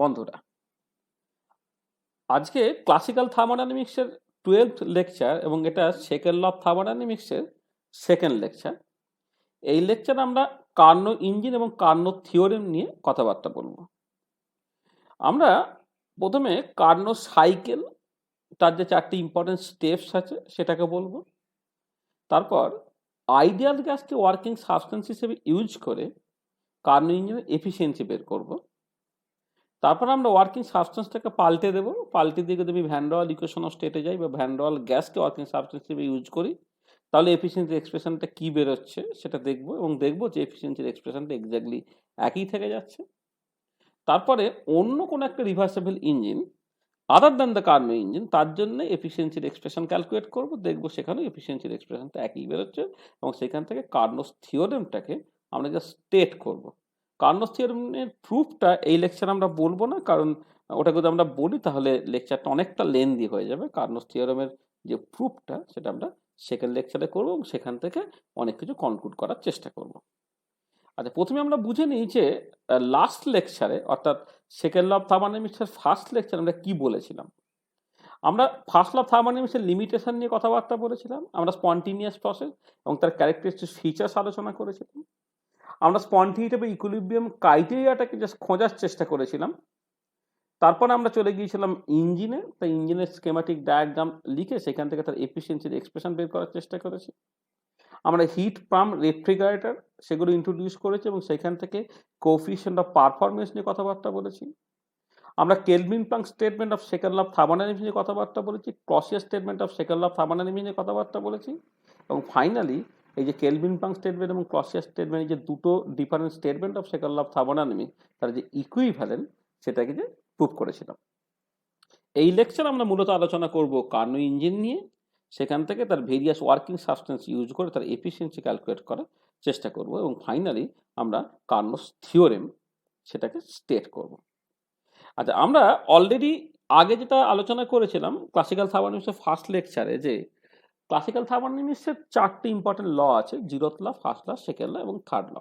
বন্ধুরা, আজকে classical থার্মোডাইনামিক্সের 12th lecture এবং এটা সেকেন্ড ল অফ থার্মোডাইনামিক্সের সেকেন্ড লেকচার। এই লেকচার আমরা কার্নো ইঞ্জিন এবং কার্নো থিওরেম নিয়ে কথাবার্তা বলবো। আমরা প্রথমে কার্নো সাইকেল, তার যে চারটি ইম্পর্টেন্ট স্টেপস আছে সেটাকে বলবো। তারপর আইডিয়াল গ্যাসকে ওয়ার্কিং সাবস্টেন্স হিসেবে ইউজ করে কার্নো ইঞ্জিনের এফিসিয়েন্সি বের করব। তারপর আমরা ওয়ার্কিং সাবস্টেন্সটাকে পাল্টে দেবো, পাল্টে দিয়ে যদি আমি ভ্যান ডোয়াল ইকুয়েশন অফ স্টেটে যাই বা ভ্যান ডোয়াল গ্যাসকে ওয়ার্কিং সাবস্টেন্স হিসেবে ইউজ করি, তাহলে এফিসিয়েন্সি এক্সপ্রেশনটা কি বেরোচ্ছে সেটা দেখবো এবং দেখবো যে এফিসিয়েন্সির এক্সপ্রেশনটা এক্স্যাক্টলি একই থেকে যাচ্ছে। তারপরে অন্য কোনো একটা reversible engine other than the Carnot engine, তার জন্য এফিসিয়েন্সির এক্সপ্রেশন ক্যালকুলেট করবো, দেখবো সেখানে এফিসিয়েন্সির এক্সপ্রেশনটা একই বেরোচ্ছে এবং সেখান থেকে কার্নোস থিওরেমটাকে আমরা জাস্ট স্টেট করবো। কার্নোস থিওরেমের প্রুফটা এই লেকচারে আমরা বলবো না, কারণ ওটা যদি আমরা বলি তাহলে লেকচারটা অনেকটা লেন্দি হয়ে যাবে। কার্নোস থিওরেমের যে প্রুফটা সেটা আমরা সেকেন্ড লেকচারে করবো এবং সেখান থেকে অনেক কিছু কনক্লুড করার চেষ্টা করবো। আচ্ছা, প্রথমে আমরা বুঝে নিই যে লাস্ট লেকচারে অর্থাৎ সেকেন্ড ল অফ থার্মোডাইনামিক্সের ফার্স্ট লেকচারে আমরা কি বলেছিলাম। আমরা ফার্স্ট ল অফ থার্মোডাইনামিক্সের লিমিটেশন নিয়ে কথাবার্তা বলেছিলাম, আমরা স্পন্টিনিয়াস প্রসেস এবং তার ক্যারেক্টারিস্টিক ফিচার্স আলোচনা করেছিলাম, আমরা স্পন্টিনিটি বা ইকুইলিব্রিয়াম ক্রাইটেরিয়াটাকে জাস্ট খোঁজার চেষ্টা করেছিলাম। তারপর আমরা চলে গিয়েছিলাম ইঞ্জিনে, তাই ইঞ্জিনের স্কেমাটিক ডায়াগ্রাম লিখে সেখান থেকে তার এফিসিয়েন্সির এক্সপ্রেশন বের করার চেষ্টা করেছি। আমরা হিট পাম্প, রেফ্রিজারেটর সেগুলো ইন্ট্রোডিউস করেছি এবং সেখান থেকে কোএফিসিয়েন্ট অফ পারফরমেন্স নিয়ে কথাবার্তা বলেছি। আমরা Kelvin Planck statement of second law of thermodynamics নিয়ে কথাবার্তা বলেছি, Clausius statement of second law of thermodynamics নিয়ে কথাবার্তা বলেছি এবং ফাইনালি এই যে কেলভিন প্লাঙ্ক স্টেটমেন্ট এবং ক্লসিয়াস স্টেটমেন্ট, যে দুটো different statement of second law of thermodynamics, তার যে ইকুইভ্যালেন্ট সেটাকে যে প্রুভ করেছিলাম। এই লেকচার আমরা মূলত আলোচনা করব কার্নো ইঞ্জিন নিয়ে, সেখান থেকে তার ভেরিয়াস ওয়ার্কিং সাবস্টেন্স ইউজ করে তার এফিসিয়েন্সি ক্যালকুলেট করার চেষ্টা করব এবং ফাইনালি আমরা কার্নোস থিওরেম সেটাকে স্টেট করব। আচ্ছা, আমরা অলরেডি আগে যেটা আলোচনা করেছিলাম ক্লাসিক্যাল থার্মোডাইনামিক্সের ফার্স্ট লেকচারে, যে ক্লাসিক্যাল থার্মোডাইনামিক্সের চারটি ইম্পর্টেন্ট ল আছে, জিরোথ ল, ফার্স্ট ল, সেকেন্ড ল এবং থার্ড ল।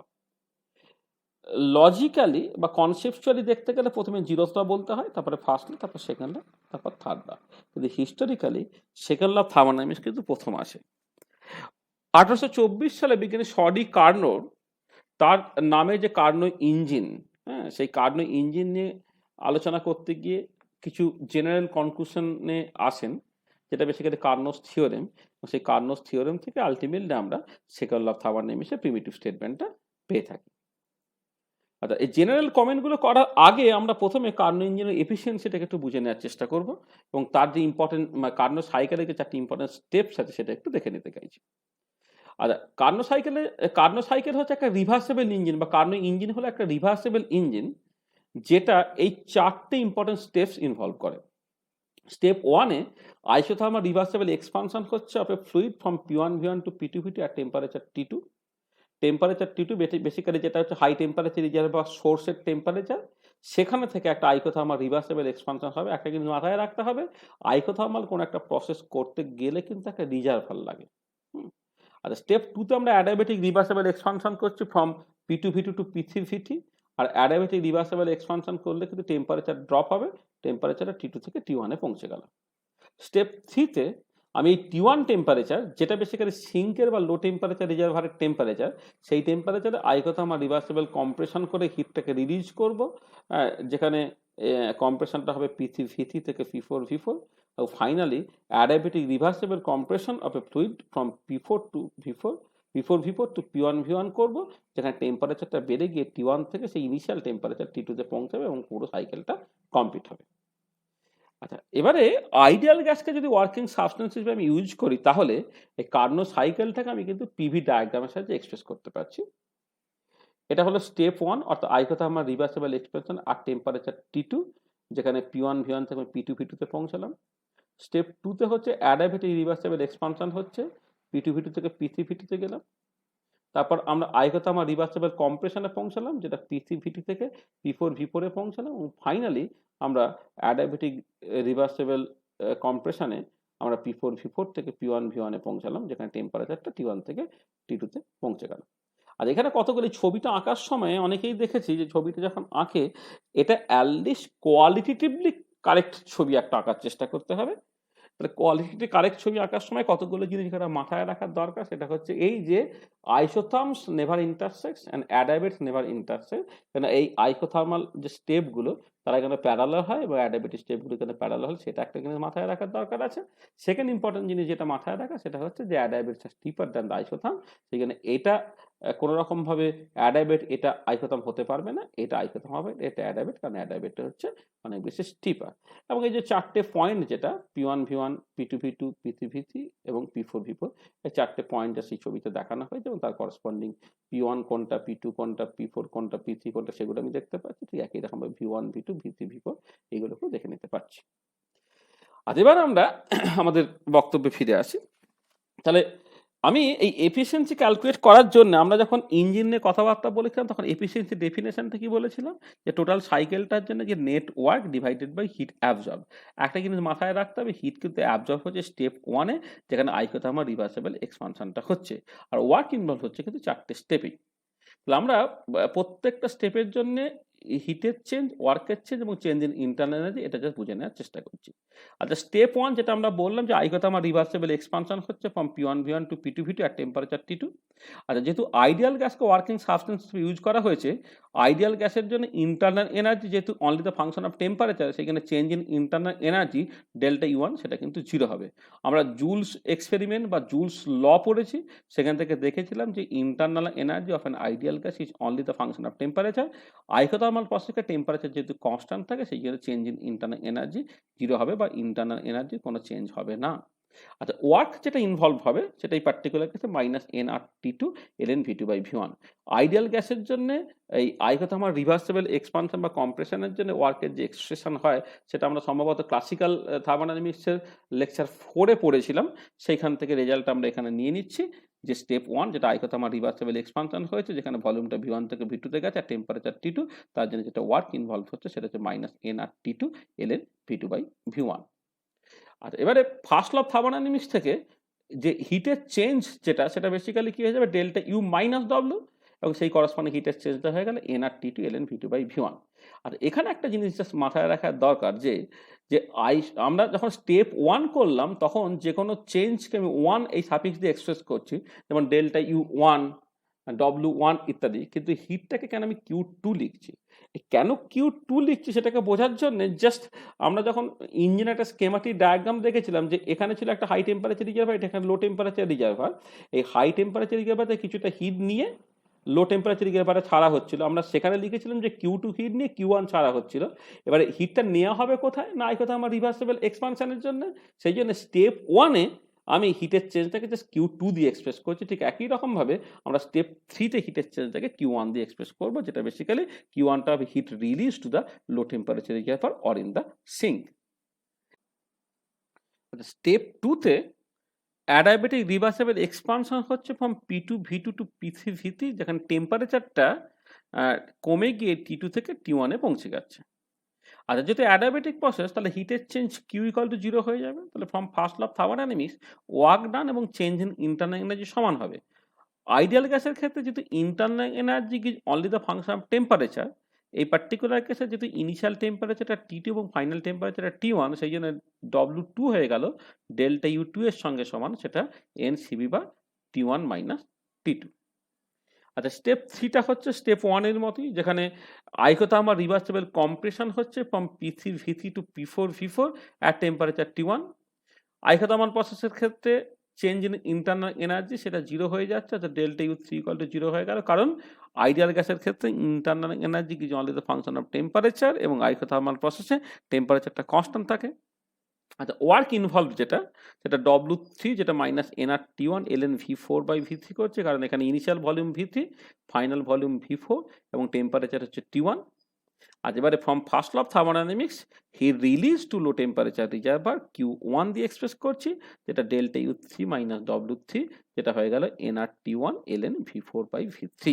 লজিক্যালি বা কনসেপচুয়ালি দেখতে গেলে প্রথমে জিরোথ ল বলতে হয়, তারপরে ফার্স্ট ল, তারপর সেকেন্ড ল, তারপর থার্ড ল। কিন্তু historically second law of thermodynamics কিন্তু প্রথম আসে। 1824 সালে বিজ্ঞানী শডি কার্নোর তার নামে যে কার্নো ইঞ্জিন, হ্যাঁ, সেই কার্নো ইঞ্জিন নিয়ে আলোচনা করতে গিয়ে কিছু জেনারেল কনক্লুশনে আসেন, যেটা বেসিক্যালি কার্নোস থিওরেম। সেই কার্নোস থিওরেম থেকে আলটিমেটলি আমরা সেকেন্ড ল অফ থার্মোডাইনামিক্সের প্রিমিটিভ স্টেটমেন্টটা পেয়ে থাকি। আচ্ছা, এই জেনারেল কমেন্টগুলো করার আগে আমরা প্রথমে কার্নো ইঞ্জিনের এফিসিয়েন্সিটাকে একটু বুঝে নেওয়ার চেষ্টা করব এবং তার যে ইম্পর্টেন্ট কার্নো সাইকেলের যে চারটি ইম্পর্টেন্ট স্টেপস আছে সেটা একটু দেখে নিতে চাইছি। আচ্ছা, কার্নো সাইকেল হচ্ছে একটা রিভার্সেবল ইঞ্জিন বা কার্নো ইঞ্জিন হলো একটা রিভার্সেবল ইঞ্জিন যেটা এই চারটে ইম্পর্টেন্ট স্টেপস ইনভলভ করে। স্টেপ ওয়ানে আইসোথার্মাল রিভার্সেবল এক্সপানশন হচ্ছে of a fluid from P1 V1 to P2 V2 at temperature T2। Temperature T2 basically যেটা হচ্ছে হাই টেম্পারেচার রিজার্ভ বা সোর্সের টেম্পারেচার, সেখানে থেকে একটা আইসোথার্মাল রিভার্সেবল এক্সপানশন হবে। একটা কিন্তু মাথায় রাখতে হবে, আইসোথার্মাল কোনো একটা প্রসেস করতে গেলে কিন্তু একটা রিজার্ভার লাগে। আচ্ছা, স্টেপ টুতে আমরা অ্যাডিয়াবেটিক রিভার্সেবল এক্সপানশন করছি from P2 V2 to P3 V3। আর অ্যাডিয়াবেটিক রিভার্সেবল এক্সপানশন করলে কিন্তু টেম্পারেচার ড্রপ হবে, টেম্পারেচারটা T2 থেকে T1 এ পৌঁছে গেল। স্টেপ থ্রিতে আমি এই T1 টেম্পারেচার, যেটা বেসিক্যালি সিঙ্কের বা লো টেম্পারেচার রিজার্ভারের টেম্পারেচার, সেই টেম্পারেচারে আইসোথার্মাল রিভার্সেবল কম্প্রেশন করে হিটটাকে রিলিজ করব, যেখানে কম্প্রেশনটা হবে P3 V3 থেকে P4 V4। এবং finally adiabatic reversible compression of a fluid from P4 to V4, P4 V4 to P1 V1 করব, যেখানে টেম্পারেচারটা বেড়ে গিয়ে T1 থেকে সেই ইনিশিয়াল টেম্পারেচার T2 তে পৌঁছাবে এবং পুরো সাইকেলটা কমপ্লিট হবে। আচ্ছা, এবারে আইডিয়াল গ্যাসকে যদি ওয়ার্কিং সাবস্টেন্স হিসেবে আমি ইউজ করি, তাহলে এই কার্নো সাইকেলটাকে আমি কিন্তু পিভি ডায়াগ্রামের সাহায্যে এক্সপ্রেস করতে পারছি। এটা হলো স্টেপ ওয়ান, অর্থাৎ আইসোথার্মাল রিভার্সেবল এক্সপ্রেশন আর টেম্পারেচার T2, যেখানে P1 V1 থেকে P2 V2 তে পৌঁছালাম। স্টেপ টুতে হচ্ছে অ্যাডিয়াবেটিক রিভার্সেবল এক্সপানশন হচ্ছে, P2 V2 থেকে P3 V2 তে গেলাম। তারপর আমরা আইসোথার্মাল রিভার্সেবল কম্প্রেশনে পৌঁছালাম, যেটা P3 V2 থেকে P4 V4 এ পৌঁছালাম এবং ফাইনালি আমরা অ্যাডিয়াবেটিক রিভার্সেবল কম্প্রেশনে আমরা P4 V4 থেকে P1 V1 এ পৌঁছালাম, যেখানে টেম্পারেচারটা T1 থেকে T2 তে পৌঁছে গেল। আর এখানে কতগুলি ছবিটা আঁকার সময় অনেকেই দেখেছি যে ছবিটা যখন আঁকে এটা অ্যাটলিস্ট কোয়ালিটেটিভলি কারেক্ট ছবি একটা আঁকার চেষ্টা করতে হবে। তাহলে কোয়ালিটি কারেক্ট ছবি আঁকার সময় কতগুলো জিনিস যেটা মাথায় রাখার দরকার সেটা হচ্ছে এই যে আইসোথার্মস নেভার ইন্টারসেক্টস অ্যান্ড অ্যাডাবেটস নেভার ইন্টারসেক্ট। কেন এই আইসোথার্মাল যে স্টেপগুলো তারা এখানে প্যারালাল হয় এবং অ্যাডাবেটিভ স্টেপগুলো এখানে প্যারালাল হয়, সেটা একটা জিনিস মাথায় রাখার দরকার আছে। সেকেন্ড ইম্পর্টেন্ট জিনিস যেটা মাথায় রাখা সেটা হচ্ছে যে অ্যাডাবেটস আর স্টিপার দ্যান দ্য আইসোথার্ম। সেখানে এটা কোনো রকম ভাবে অ্যাডাবেট এটা আইসোথার্ম হতে পারবে না, এটা আইসোথার্ম হবে, এটা অ্যাডাবেট, কারণ অ্যাডাবেটটা হচ্ছে অনেক বেশি স্টিপার। এবং এই যে চারটে পয়েন্ট যেটা P1 V1 P2 V2 P3 V3 এবং P4 V4, এই চারটে পয়েন্ট যা সেই ছবিতে দেখানো হয়েছে এবং তার করসপন্ডিং P1 কোনটা, P2 কোনটা, P4 কোনটা, P3 কোনটা সেগুলো আমি দেখতে পাচ্ছি। ঠিক একই রকম ভাবে V1 V2 V3 V4 এগুলোকেও দেখে নিতে পারছি। আজ এবার আমরা আমাদের বক্তব্যে ফিরে আসি। তাহলে আমি এই এফিসিয়েন্সি ক্যালকুলেট করার জন্য আমরা যখন ইঞ্জিন নিয়ে কথাবার্তা বলেছিলাম তখন এফিসিয়েন্সি ডেফিনেশনটা কি বলেছিলাম, যে টোটাল সাইকেলটার জন্য যে net work divided by heat absorb. একটা জিনিস মাথায় রাখতে হবে, হিট কিন্তু অ্যাবজর্ব হচ্ছে স্টেপ 1-এ, যেখানে আইসোথার্মাল রিভার্সেবল এক্সপানশনটা হচ্ছে, আর ওয়ার্ক ইনভলভ হচ্ছে কিন্তু চারটে স্টেপেই। তাহলে আমরা প্রত্যেকটা স্টেপের জন্য হিটের চেঞ্জ, ওয়ার্কের চেঞ্জ এবং চেঞ্জ ইন ইন্টারনাল এনার্জি এটা জাস্ট বুঝে নেওয়ার চেষ্টা করছি। আচ্ছা, স্টেপ 1 যেটা আমরা বললাম যে আইসোথার্মাল রিভার্সেবল এক্সপানশন হচ্ছে from P1 V1 to P2 V2 at temperature T2। আচ্ছা, যেহেতু আইডিয়াল গ্যাসকে ওয়ার্কিং সাবস্টেন্স ইউজ করা হয়েছে, আইডিয়াল গ্যাসের জন্য ইন্টারনাল এনার্জি যেহেতু only the function of temperature, সেখানে change in internal energy delta U1 সেটা কিন্তু 0 হবে। আমরা জুলস এক্সপেরিমেন্ট বা জুলস ল পড়েছি, সেখান থেকে দেখেছিলাম যে internal energy of an ideal gas is only the function of temperature. Isothermal প্রসেসে টেম্পারেচার যেহেতু কনস্ট্যান্ট থাকে, সেই জন্য চেঞ্জ ইন ইন্টারনাল এনার্জি 0 হবে বা ইন্টারনাল এনার্জি কোনো চেঞ্জ হবে না। আচ্ছা, ওয়ার্ক যেটা ইনভলভ হবে সেটা এই পার্টিকুলার কেসে -nRT2 ln V2 by V1। Ideal গ্যাসের জন্য এই আইসোথার্মাল রিভার্সেবল এক্সপানশন বা কম্প্রেশনের জন্য ওয়ার্কের যে এক্সপ্রেশন হয় সেটা আমরা সম্ভবত ক্লাসিক্যাল থার্মোডাইনামিক্সের লেকচার 4-এ পড়েছিলাম, সেইখান থেকে রেজাল্ট আমরা এখানে নিয়ে নিচ্ছি যে স্টেপ 1 যেটা আইসোথার্মাল রিভার্সেবল এক্সপানশন হয়েছে, যেখানে ভলিউমটা V1 থেকে V2 তে গেছে আর টেম্পারেচার T2, তার জন্য যেটা ওয়ার্ক ইনভলভ হচ্ছে সেটা হচ্ছে -nRT2 ln V2 by V1। আচ্ছা, এবারে ফার্স্ট ল অফ থার্মোডাইনামিক্স থেকে যে হিটের চেঞ্জ যেটা সেটা বেসিক্যালি কি হয়ে যাবে, ডেল্টা ইউ মাইনাস ডব্লিউ, এবং সেই করসপন্ডিং হিটের চেঞ্জটা হয়ে গেল nRT2 ln V2 by V1। আর এখানে একটা জিনিস জাস্ট মাথায় রাখার দরকার যে যে আমরা যখন স্টেপ 1 করলাম তখন যে কোনো চেঞ্জকে আমি 1 এই সাফিক্স দিয়ে এক্সপ্রেস করছি, যেমন ডেল্টা U1 W1 ইত্যাদি, কিন্তু হিটটাকে কেন আমি Q2 লিখছি? কেন Q2 লিখছি সেটাকে বোঝার জন্য জাস্ট আমরা যখন ইঞ্জিন একটা স্কেমাটিক ডায়াগ্রাম দেখেছিলাম যে এখানে ছিল একটা হাই টেম্পারেচার রিজার্ভার, এটা এখানে লো টেম্পারেচার রিজার্ভার। এই হাই টেম্পারেচার রিজার্ভারে কিছুটা হিট নিয়ে লো টেম্পারেচার রিজার্ভারে ছাড়া হচ্ছিল, আমরা সেখানে লিখেছিলাম যে Q2 হিট নিয়ে Q1 ছাড়া হচ্ছিল। এবারে হিটটা নেওয়া হবে কোথায় না, এই কথা আমার রিভার্সেবল এক্সপানশনের জন্য, সেই জন্য স্টেপ 1-এ আমি হিটের চেঞ্জটাকে জাস্ট Q2 দিয়ে এক্সপ্রেস করছি। ঠিক একই রকমভাবে আমরা স্টেপ 3-তে হিটের চেঞ্জটাকে Q1 দিয়ে এক্সপ্রেস করবো, যেটা বেসিক্যালি Q1টা হবে heat release to the low temperature reservoir or in the sink. Step 2-তে অ্যাডিয়াবেটিক রিভার্সেবল এক্সপানশন হচ্ছে from P2 V2 to P3 V3, যেখানে টেম্পারেচারটা কমে গিয়ে T2 থেকে T1-এ পৌঁছে যাচ্ছে। আচ্ছা, যেহেতু অ্যাডিয়াবেটিক প্রসেস তাহলে হিটের চেঞ্জ Q ইকুয়াল টু 0 হয়ে যাবে। তাহলে from first law of thermodynamics work done এবং চেঞ্জ ইন ইন্টারনাল এনার্জি সমান হবে। আইডিয়াল গ্যাসের ক্ষেত্রে যেহেতু internal energy is only the function of temperature, এই পার্টিকুলার কেসে যেহেতু ইনিশিয়াল টেম্পারেচারটা T2 এবং ফাইনাল টেম্পারেচারটা T1, সেই জন্য W2 হয়ে গেল ডেল্টা U2 এর সঙ্গে সমান, সেটা NCB বা T1 মাইনাস T2। আচ্ছা, স্টেপ 3টা হচ্ছে স্টেপ 1 এর মতোই, যেখানে আইসোথার্মাল রিভার্সেবল কম্প্রেশন হচ্ছে from P3 V3 to P4 V4 at temperature T1। Isothermal প্রসেসের ক্ষেত্রে চেঞ্জ ইন ইন্টারনাল এনার্জি সেটা 0 হয়ে যাচ্ছে, অর্থাৎ ডেল্টা U3 ইকুয়াল টু 0 হয়ে গেল, কারণ আইডিয়াল গ্যাসের ক্ষেত্রে internal energy is only the function of temperature এবং আইসোথার্মাল প্রসেসে টেম্পারেচারটা কনস্ট্যান্ট থাকে। আচ্ছা, ওয়ার্ক ইনভলভ যেটা সেটা W3 যেটা -nRT1 ln V4 by V3 করছে, কারণ এখানে initial volume V3, final volume V4 এবং টেম্পারেচার হচ্ছে T1। আজ এবারে from first law of thermodynamics heat release to low temperature reservoir Q1 দিয়ে এক্সপ্রেস করছি, যেটা ডেল্টা U3 মাইনাস W3, যেটা হয়ে গেল nRT1 ln V4 by V3।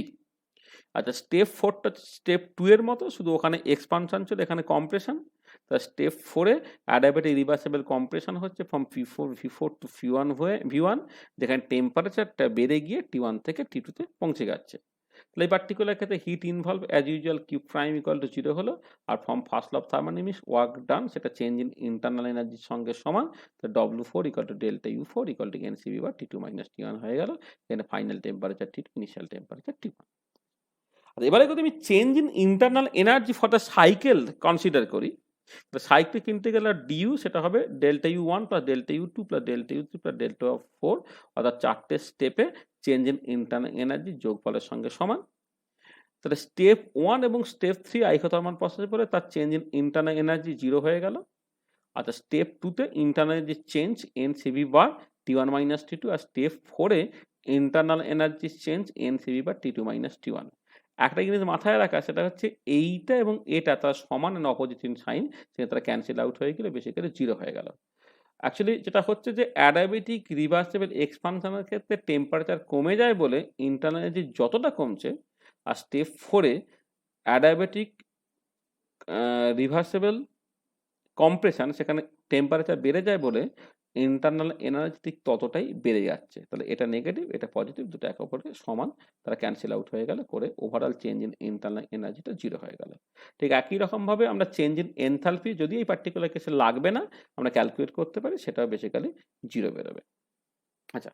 আচ্ছা, স্টেপ 4টা স্টেপ 2 এর মতো, শুধু ওখানে এক্সপানশন ছিল, এখানে কম্প্রেশন। তা স্টেপ 4-এ অ্যাডিয়াবেটিক রিভার্সেবল কম্প্রেশন হচ্ছে from P4 V4 to V1, যেখানে টেম্পারেচারটা বেড়ে গিয়ে T1 থেকে T2 তে পৌঁছে যাচ্ছে। তাহলে এই পার্টিকুলার ক্ষেত্রে heat involve as usual Q prime equal to 0 হলো, আর from first law of thermodynamics work done সেটা চেঞ্জ ইন ইন্টারনাল এনার্জির সঙ্গে সমান। তো W4 equal to delta U4 equal to NCV বা T2 মাইনাস T1 হয়ে গেল। এখানে final temperature T2, initial temperature T1। আর এবারে যদি আমি change in internal energy for the cycle consider করি, সাইক্লিক ইন্টিগ্রাল ডিউ সেটা হবে delta U1 plus delta U2 plus delta U3 plus delta 4, অর্থাৎ 4টে স্টেপে চেঞ্জ ইন ইন্টারনাল এনার্জি যোগফলের সঙ্গে সমান। তাহলে স্টেপ 1 এবং স্টেপ 3 আইসোথার্মাল প্রসেসে পড়ে তার চেঞ্জ ইন ইন্টারনাল এনার্জি 0 হয়ে গেল। আচ্ছা, স্টেপ 2তে internal energy change NCV bar T1 minus T2, আর স্টেপ 4-এ internal energy change NCV bar T2 minus T1। একটা জিনিস মাথায় রাখা, সেটা হচ্ছে এইটা এবং এটা তার সমান and অপোজিট ইন সাইন, সেটা তারা ক্যান্সেল আউট হয়ে গেলে বেসিক্যালি 0 হয়ে গেল। অ্যাকচুয়ালি যেটা হচ্ছে যে অ্যাডায়াবেটিক রিভার্সিবল এক্সপানশনের ক্ষেত্রে টেম্পারেচার কমে যায় বলে ইন্টারনাল এনার্জি যতটা কমছে, আর স্টেপ 4-এ অ্যাডায়াবেটিক রিভার্সিবল কম্প্রেশন সেখানে টেম্পারেচার বেড়ে যায় বলে ইন্টারনাল এনার্জি ঠিক ততটাই বেড়ে যাচ্ছে। তাহলে এটা নেগেটিভ, এটা পজিটিভ, দুটো একে অপরকে সমান, তারা ক্যান্সেল আউট হয়ে গেল করে ওভারঅল চেঞ্জ ইন ইন্টারনাল এনার্জিটা 0 হয়ে গেল। ঠিক একই রকমভাবে আমরা চেঞ্জ ইন এনথালপি যদি এই পার্টিকুলার কেসে লাগবে না, আমরা ক্যালকুলেট করতে পারি, সেটাও বেসিক্যালি 0 বেরোবে। আচ্ছা,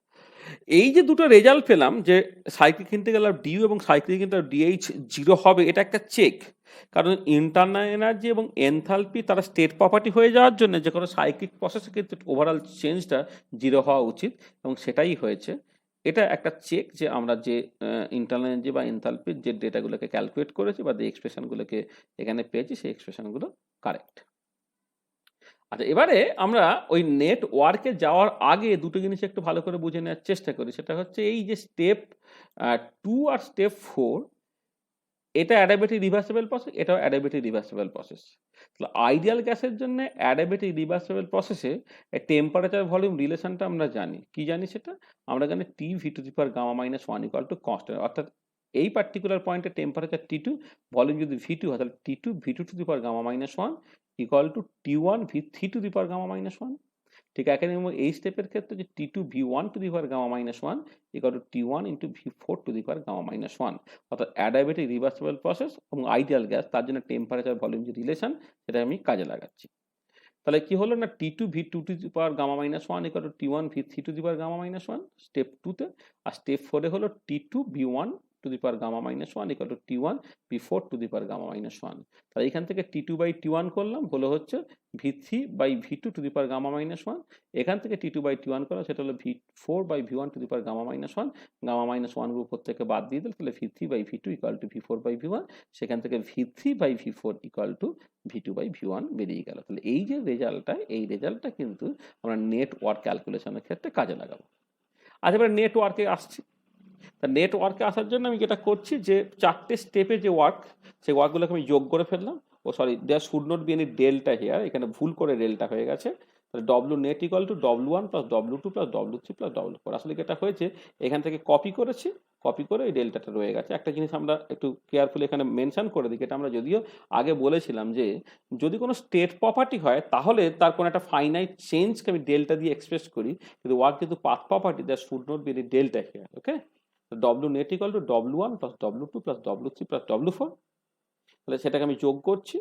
এই যে দুটো রেজাল্ট পেলাম যে সাইক্লিক ইন্টিগ্রাল অফ ডিউ এবং সাইক্লিক ইন্টিগ্রাল অফ ডিএইচ 0 হবে, এটা একটা চেক। কারণ ইন্টারনাল এনার্জি এবং এনথালপি তারা স্টেট প্রপার্টি হয়ে যাওয়ার জন্য যে কোনো সাইক্লিক প্রসেসে কিন্তু ওভারঅল চেঞ্জটা 0 হওয়া উচিত, এবং সেটাই হয়েছে। এটা একটা চেক যে আমরা যে ইন্টারনাল এনার্জি বা এনথালপির যে ডেটাগুলোকে ক্যালকুলেট করেছি বা যে এক্সপ্রেশনগুলোকে এখানে পেয়েছি, সেই এক্সপ্রেশনগুলো কারেক্ট। আচ্ছা, এবারে আমরা ওই নেট ওয়ার্কে যাওয়ার আগে দুটো জিনিস একটু ভালো করে বুঝে নেওয়ার চেষ্টা করি। সেটা হচ্ছে এই যে স্টেপ 2 আর স্টেপ 4, এটা অ্যাডিয়াবেটিক রিভার্সিবল প্রসেস, এটাও অ্যাডিয়াবেটিক রিভার্সিবল প্রসেস। তাহলে আইডিয়াল গ্যাসের জন্য অ্যাডিয়াবেটিক রিভার্সিবল প্রসেসে টেম্পারেচার ভলিউম রিলেশনটা আমরা জানি। কি জানি সেটা? আমরা জানি T_V to the power gamma minus 1 equal to constant, অর্থাৎ এই পার্টিকুলার পয়েন্টে টেম্পারেচার T2, ভলিউম যদি V2 হয়, তাহলে T2 V2 to the power gamma minus 1 equal to T1 V3 to the power gamma minus 1। ঠিক একই রকম এই স্টেপের ক্ষেত্রে যে T2 V1 to the power gamma minus 1 equal to T1 into V4 to the power gamma minus 1, অর্থাৎ adiabatic reversible process এবং ideal gas, তার জন্য টেম্পারেচার ভলিউম যে রিলেশন, সেটা আমি কাজে লাগাচ্ছি। তাহলে কি হলো না, T2 V2 to the power gamma minus 1 equal to T1 V3 to the power gamma minus 1 step 2-তে, R step 4-এ হলো T2 V1 to the power gamma minus 1 equal to T1 V4 to the power gamma minus 1। তাহলে এখান থেকে T2 by T1 করলাম, হলো হচ্ছে V3 by V2 to the power gamma minus 1। এখান থেকে T2 by T1 করলাম, সেটা হলো V4 by V1 to the power gamma minus 1। gamma minus 1 উপর থেকে বাদ দিয়ে দিলে, তাহলে V3 by V2 equal to V4 by V1। সেখান থেকে V3 by V4 equal to V2 by V1 বেরিয়ে গেল। তাহলে এই যে রেজাল্টটা, এই রেজাল্টটা কিন্তু আমরা নেট ওয়ার্ক ক্যালকুলেশনের ক্ষেত্রে কাজে লাগাবো। আজ এবার নেট ওয়ার্কে আসছি। তা নেট ওয়ার্কে আসার জন্য আমি যেটা করছি, যে 4টে স্টেপে যে ওয়ার্ক, সেই ওয়ার্কগুলোকে আমি যোগ করে ফেললাম। Oh sorry, there should not be any delta here, এখানে ভুল করে ডেল্টা হয়ে গেছে। তাহলে W net equal to W1 plus W2 plus W3 plus W4। আসলে যেটা হয়েছে, এখান থেকে কপি করেছি, কপি করে এই ডেল্টাটা রয়ে গেছে। একটা জিনিস আমরা একটু কেয়ারফুলি এখানে মেনশন করে দিই, এটা আমরা যদিও আগে বলেছিলাম যে যদি কোনো স্টেট প্রপার্টি হয়, তাহলে তার কোনো একটা ফাইনাইট চেঞ্জকে আমি ডেল্টা দিয়ে এক্সপ্রেস করি, কিন্তু ওয়ার্ক যেহেতু path property, there should not be any delta here. Okay, W net equal to W1 plus W2 plus W3 plus W4। তাহলে সেটাকে আমি যোগ করছি।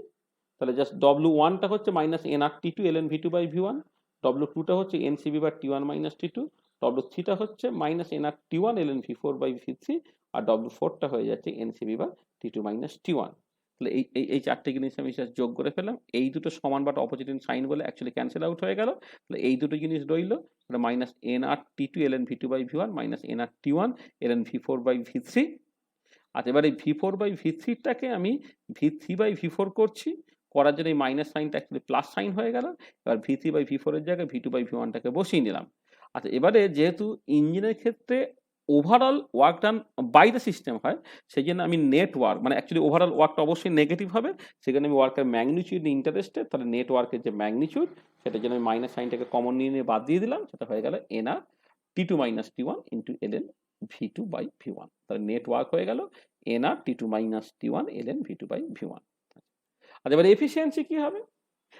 তাহলে জাস্ট W1টা হচ্ছে minus nRT2 ln V2 by V1, W2টা হচ্ছে NCV by T1 minus T2, W3টা হচ্ছে minus nRT1 ln V4 by V3, আর W4টা হয়ে যাচ্ছে NCV by T2 minus T1। তাহলে এই 4টে জিনিস আমি যোগ করে ফেললাম। এই দুটো সমান বাট অপোজিট ইন সাইন বলে অ্যাকচুয়ালি ক্যান্সেল আউট হয়ে গেল। তাহলে এই দুটো জিনিস রইল, minus nRT2 ln V2 by V1 minus nRT1 ln V4 by V3। আচ্ছা, এবার এই V4 by V3টাকে আমি V3 by V4 করছি, করার জন্য এই মাইনাস সাইনটা অ্যাকচুয়ালি প্লাস সাইন হয়ে গেল। এবার V3 by V4 এর জায়গায় V2 by V1টাকে বসিয়ে নিলাম। আচ্ছা, এবারে যেহেতু ইঞ্জিনের ক্ষেত্রে overall work done by the system হয়, সেই জন্য আমি নেট ওয়ার্ক, মানে অ্যাকচুয়ালি ওভারঅল ওয়ার্কটা অবশ্যই নেগেটিভ হবে, সেখানে আমি ওয়ার্কের ম্যাগনিটিউড ইন্টারেস্টেড, তাহলে নেট ওয়ার্কের যে ম্যাগনিটিউড, সেটার জন্য আমি মাইনাস সাইনটাকে কমন নিয়ে বাদ দিয়ে দিলাম, সেটা হয়ে গেল nR T2 minus T1 into ln V2 by V1। তাহলে নেট ওয়ার্ক হয়ে গেল nR T2 minus T1 ln V2 by V1। আচ্ছা, এবার এফিসিয়েন্সি কি হবে?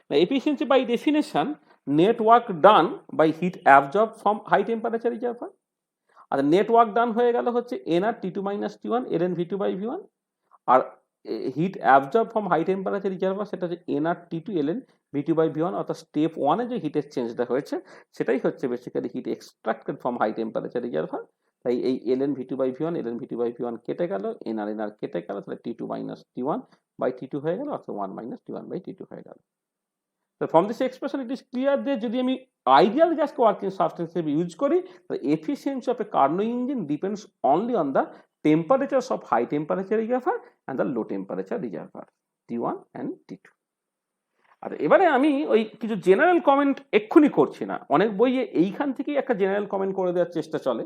না, efficiency by definition net work done by heat absorb from high temperature reservoir. আর net work done হয়ে গেল হচ্ছে n R T two minus T one L N V two by V one. আর heat absorb from high temperature reservoir সেটা হচ্ছে n R T two L N V two by V one, অর্থাৎ step ওয়ানে যে হিটের চেঞ্জটা হয়েছে সেটাই হচ্ছে basically heat extracted from high temperature reservoir. তাই এই L N V two by V one L N V two by V one কেটে গেল, এনআর কেটে গেল, তাহলে T two minus T one by T two হয়ে গেল, অর্থাৎ one minus T one by T two হয়ে গেল। So from this expression it is clear that যদি আমি ideal gas working substance হিসেবে ইউজ করি, the efficiency of a Carnot engine depends only on the temperatures of high temperature reservoir and the low temperature reservoir T1 and T2. আর এবারে আমি ওই কিছু general comment এক্ষুনি করছি না, অনেক বইয়ে এইখান থেকেই একটা জেনারেল কমেন্ট করে দেওয়ার চেষ্টা চলে,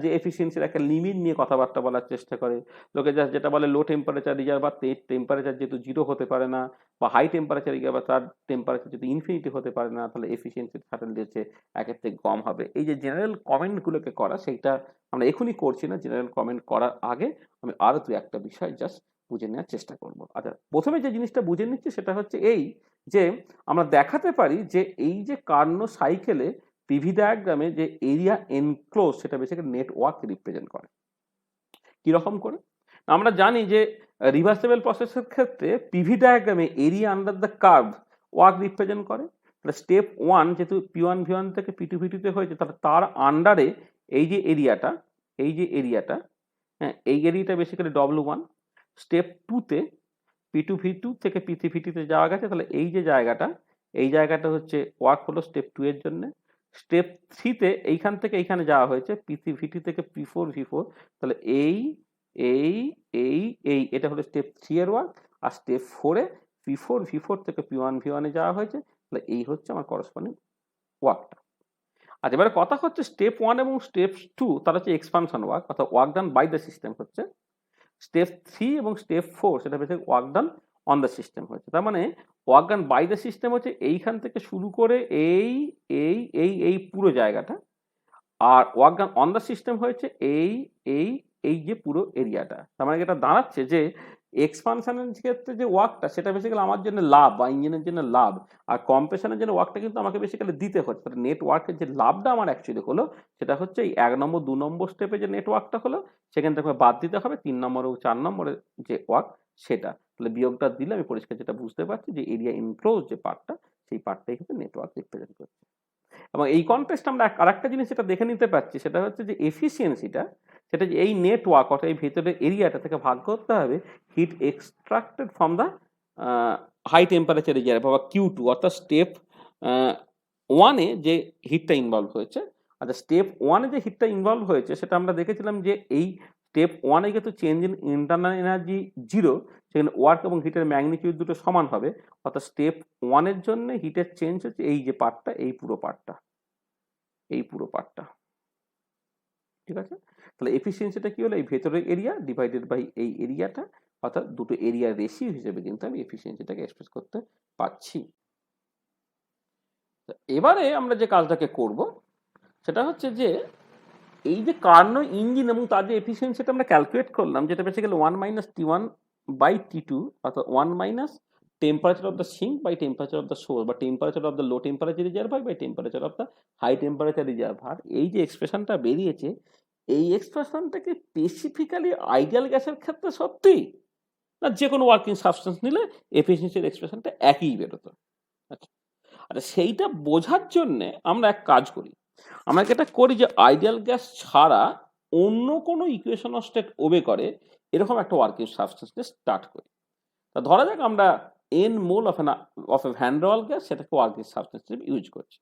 যে এফিসিয়েন্সির একটা লিমিট নিয়ে কথাবার্তা বলার চেষ্টা করে। লোকে যেটা বলে লো টেম্পারেচার রিজার্ভার টেম্পারেচার যেহেতু জিরো হতে পারে না, বা হাই টেম্পারেচার রিজার্ভার তার টেম্পারেচার যদি ইনফিনিটি হতে পারে না, তাহলে এফিসিয়েন্সি সার্টেনলি হচ্ছে একের থেকে কম হবে। এই যে জেনারেল কমেন্টগুলোকে করা, সেইটা আমরা এখনই করছি না। জেনারেল কমেন্ট করার আগে আমি আরো দু একটা বিষয় জাস্ট বুঝে নেওয়ার চেষ্টা করব। আচ্ছা, প্রথমে যে জিনিসটা বুঝে নিচ্ছি সেটা হচ্ছে এই যে আমরা দেখাতে পারি যে এই যে কার্নো সাইকেলে পিভি ডায়াগ্রামে যে এরিয়া এনক্লোজ সেটা বেসিক্যালি নেটওয়ার্ক রিপ্রেজেন্ট করে। কিরকম করে? আমরা জানি যে রিভার্সেবল প্রসেসের ক্ষেত্রে পিভি ডায়াগ্রামে area under the curve work represent করে। তাহলে স্টেপ ওয়ান যেহেতু পি ওয়ান ভি ওয়ান থেকে পি টু ভি টুতে হয়েছে, তাহলে তার আন্ডারে এই যে এরিয়াটা হ্যাঁ, এই এরিয়াটা বেসিক্যালি ডব্লিউ ওয়ান। স্টেপ টুতে পি টু ভি টু থেকে পি থ্রি ভি টুতে যাওয়া গেছে, তাহলে এই যে জায়গাটা হচ্ছে ওয়ার্ক হলো স্টেপ টু এর জন্য। স্টেপ থ্রিতে এইখান থেকে এইখানে যাওয়া হয়েছে পি থ্রি ভি টু থেকে পি ফোর ভি ফোর, তাহলে এই এই এই এই এটা হলো স্টেপ থ্রি এর ওয়ার্ক। আর স্টেপ ফোরে পি ফোর ভি ফোর থেকে পি ওয়ান ভি ওয়ানে যাওয়া হয়েছে, তাহলে এই হচ্ছে আমার করসপন্ডিং ওয়ার্কটা। আচ্ছা, এবারে কথা হচ্ছে স্টেপ ওয়ান এবং স্টেপ টু তার হচ্ছে এক্সপানশন ওয়ার্ক, অর্থাৎ work done by the system হচ্ছে। স্টেপ থ্রি এবং স্টেপ ফোর সেটা basic work done on the system হচ্ছে। তার মানে work done by the system হচ্ছে এইখান থেকে শুরু করে এই এই এই এই পুরো জায়গাটা, আর work done on the system হয়েছে এই এই এই যে পুরো এরিয়াটা। তার মানে এটা দাঁড়াচ্ছে যে এক্সপানশনের ক্ষেত্রে যে ওয়ার্কটা সেটা বেসিক্যালি আমার জন্য লাভ বা ইঞ্জিনের জন্য লাভ, আর কম্প্রেশনের জন্য ওয়ার্কটা কিন্তু আমাকে বেসিক্যালি দিতে হচ্ছে। তাহলে নেটওয়ার্কের যে লাভটা আমার অ্যাকচুয়ালি হলো সেটা হচ্ছে এই 1 নম্বর 2 নম্বর স্টেপে যে নেটওয়ার্কটা হলো সেখান থেকে বাদ দিতে হবে 3 নম্বর ও 4 নম্বরের যে ওয়ার্ক সেটা। তাহলে বিয়োগটা দিলে আমি পরিষ্কার যেটা বুঝতে পারছি যে এরিয়া ইনক্লোজ যে পার্টটা সেই পার্টটাই কিন্তু নেটওয়ার্ক রিপ্রেজেন্ট করছে। এবং এই কনটেক্সট আমরা আরেকটা জিনিস যেটা দেখে নিতে পারছি সেটা হচ্ছে যে এফিসিয়েন্সিটা সেটা যে এই নেটওয়ার্ক অর্থাৎ এই ভেতরের এরিয়াটা থেকে ভাগ করতে হবে heat extracted from the high temperature area বা কিউ টু, অর্থাৎ স্টেপ ওয়ানে যে হিটটা ইনভলভ হয়েছে। আচ্ছা, স্টেপ ওয়ানে যে হিটটা ইনভলভ হয়েছে সেটা আমরা দেখেছিলাম যে এই স্টেপ ওয়ানে যেহেতু change in internal energy zero, সেখানে ওয়ার্ক এবং হিটের ম্যাগনিটিউড দুটো সমান হবে। অর্থাৎ স্টেপ ওয়ানের জন্য হিটের চেঞ্জ হচ্ছে এই যে পার্টটা, এই পুরো পার্টটা, ঠিক আছে? তাহলে এফিসিয়েন্সিটা কি হলো? এই ভেতরের এরিয়া ডিভাইডেড বাই এই এরিয়াটা, অর্থাৎ দুটো এরিয়ার রেশিও হিসেবে কিন্তু আমি এফিসিয়েন্সিটাকে এক্সপ্রেস করতে পারছি। এবারে আমরা যে কাজটাকে করব সেটা হচ্ছে যে এই যে কার্নো ইঞ্জিন এবং তার যে এফিসিয়েন্সিটা আমরা ক্যালকুলেট করলাম, যেটা basically 1 minus T one by T two, অর্থাৎ 1 minus temperature of the sink by temperature of the source, বা temperature of the low temperature reservoir by temperature of the high temperature reservoir. এই যে এক্সপ্রেশনটা বেরিয়েছে, এই এক্সপ্রেশনটাকে specifically ideal গ্যাসের ক্ষেত্রে সত্যি, না যে কোনো ওয়ার্কিং সাবস্টেন্স নিলে এফিসিয়েন্সির এক্সপ্রেশনটা একই বেরোতো? আচ্ছা, সেইটা বোঝার জন্যে আমরা এক কাজ করি, আমরা যেটা করি যে আইডিয়াল গ্যাস ছাড়া অন্য কোনো ইকুয়েশন অফ স্টেট ওবে করে এরকম একটা ওয়ার্কিং সাবস্টেন্স দিয়ে স্টার্ট করি। তা ধরা যাক আমরা N mole of A van ডের ওয়াল গ্যাস সেটাকে ওয়ার্কিং সাবস্টেন্স হিসেবে ইউজ করছি।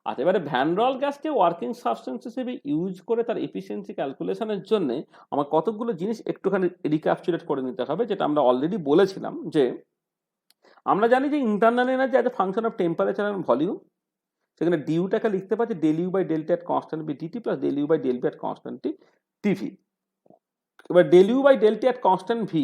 আচ্ছা, এবারে ভ্যান ডের ওয়াল গ্যাসকে ওয়ার্কিং সাবস্টেন্স হিসেবে ইউজ করে তার এফিসিয়েন্সি ক্যালকুলেশনের জন্য আমার কতগুলো জিনিস একটুখানি রিক্যাপচুলেট করে নিতে হবে, যেটা আমরা অলরেডি বলেছিলাম। যে আমরা জানি যে internal energy as a function of temperature and volume, সেখানে ডিউটাকে লিখতে পাচ্ছি del U by del T at constant V dT plus del U by del V at constant T dV. এবার del U by del T at constant V,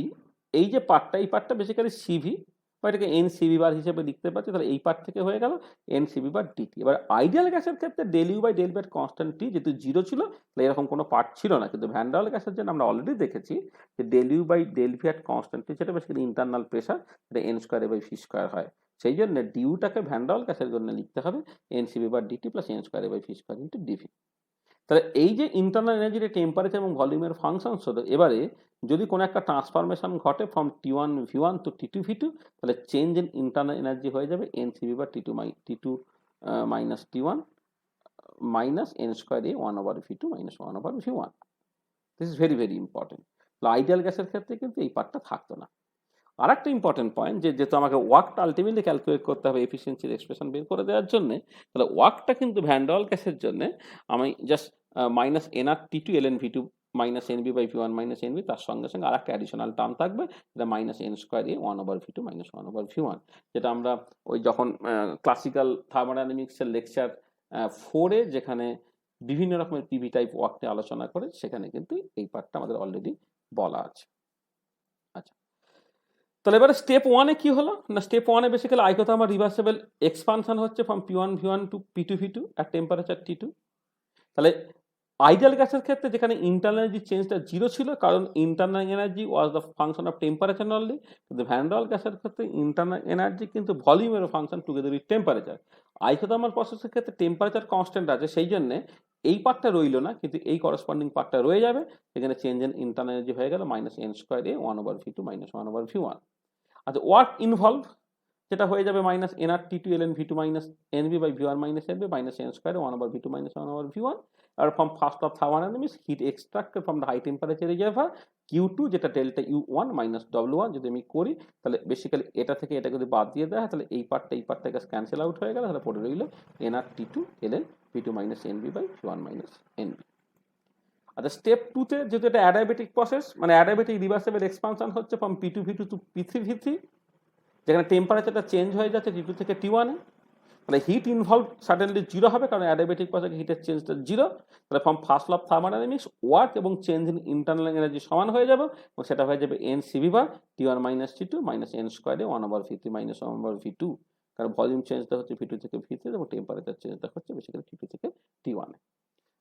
এই যে পার্টটা, এই পার্টটা বেসিক্যালি সিভি বা এটাকে এন সিভি বার হিসেবে লিখতে পাচ্ছি। তাহলে এই পার্ট থেকে হয়ে গেল এন সিভি বার ডিটি। এবার আইডিয়াল গ্যাসের ক্ষেত্রে del U by del V at constant T যেহেতু জিরো ছিল, তাহলে এরকম কোনো পার্ট ছিল না। কিন্তু ভ্যান ডের ওয়াল গ্যাসের জন্য আমরা অলরেডি দেখেছি যে del U by del V at constant T সেটা বেসিক্যালি ইন্টারনাল প্রেশার, সেটা N square by V square হয়। সেই জন্য ডিউটাকে ভ্যান ডের ওয়াল গ্যাসের জন্য লিখতে হবে N CV bar d T plus N square by V square into d V. তাহলে এই যে ইন্টারনাল এনার্জির টেম্পারেচার এবং ভলিউমের ফাংশন হলো, এবারে যদি কোনো একটা ট্রান্সফরমেশন ঘটে from T1 V1 two T2 V2, তাহলে চেঞ্জ ইন ইন্টারনাল এনার্জি হয়ে যাবে NCV বা T2 minus T1 minus n square A 1/V2 minus 1/V1। This is very very important. তাহলে আইডিয়াল গ্যাসের ক্ষেত্রে কিন্তু এই পার্টটা থাকতো না। আর একটা ইম্পর্টেন্ট পয়েন্ট, যে যেহেতু আমাকে ওয়ার্কটা আলটিমেটলি ক্যালকুলেট করতে হবে এফিসিয়েন্সির এক্সপ্রেশন বের করে দেওয়ার জন্য, তাহলে ওয়ার্কটা কিন্তু ভ্যান ডার ওয়াল গ্যাসের জন্য আমি just minus NRT2 ln V2 minus NB by V1 minus NB, তার সঙ্গে সঙ্গে আর একটা অ্যাডিশনাল টার্ম থাকবে, যেটা minus n square A 1/V2 minus 1/V1, যেটা আমরা ওই যখন ক্লাসিক্যাল থার্মোডাইনামিক্সের লেকচার 4-এ যেখানে বিভিন্ন রকমের পিভি টাইপ ওয়ার্ক নিয়ে আলোচনা করে, সেখানে কিন্তু এই পার্টটা আমাদের অলরেডি বলা আছে। আচ্ছা, তাহলে এবারে স্টেপ 1-এ কি হলো না, স্টেপ 1-এ বেসিক্যালি আইকোথার্মাল রিভার্সিবল এক্সপানশন হচ্ছে from P1 V1 to P2 V2 at temperature T2। তাহলে আইডিয়াল গ্যাসের ক্ষেত্রে যেখানে ইন্টারনাল এনার্জি চেঞ্জটা 0 ছিল, কারণ internal energy was the function of temperature only, কিন্তু ভ্যান ডার ওয়াল গ্যাসের ক্ষেত্রে ইন্টারনাল এনার্জি কিন্তু ভলিউমের ফাংশন টুগেদার উইথ টেম্পারেচার। আইকোথার্মাল প্রসেসের ক্ষেত্রে টেম্পারেচার কনস্ট্যান্ট আছে, সেই জন্য এই পার্টটা রইল না, কিন্তু এই করসপন্ডিং পার্টটা রয়ে যাবে, এখানে চেঞ্জ ইন ইন্টারনাল এনার্জি হয়ে গেল minus n square A 1/V2 minus 1/V1। আচ্ছা, ওয়ার্ক ইনভলভ যেটা হয়ে যাবে minus NRT2 ln V2 minus NB by V1 minus NB minus n square 1/V2 minus 1/V1। আর from first of thermodynamics heat extracted from the high temperature reservoir Q2 যেটা delta U1 minus W1 যদি আমি করি, তাহলে basically এটা থেকে এটা যদি বাদ দিয়ে দেওয়া হয়, তাহলে এই পার্টটা ক্যান্সেল আউট হয়ে গেল, তাহলে পড়ে রইল NRT2 ln V2 minus NB by V1 minus NB। আচ্ছা, স্টেপ 2-তে যেহেতু এটা অ্যাডায়াবেটিক প্রসেস, মানে অ্যাডায়াবেটিক রিভার্সিবল এক্সপানশন হচ্ছে from P2 V2 to P3 V3, যেখানে টেম্পারেচারটা চেঞ্জ হয়ে যাচ্ছে T2 থেকে T1-এ, তাহলে হিট ইনভলভ সাডেনলি 0 হবে, কারণ অ্যাডায়াবেটিক প্রসেসে হিটের চেঞ্জটা 0। তাহলে from first law of thermodynamics work এবং চেঞ্জ ইন ইন্টারনাল এনার্জি সমান হয়ে যাবে, এবং সেটা হয়ে যাবে NCV bar T1 minus T2 minus n square A 1/V3 minus 1/V2, কারণ ভলিউম চেঞ্জটা হচ্ছে V2 থেকে V3 এবং টেম্পারেচার চেঞ্জটা হচ্ছে বেসিক্যালি T2 থেকে T1-এ।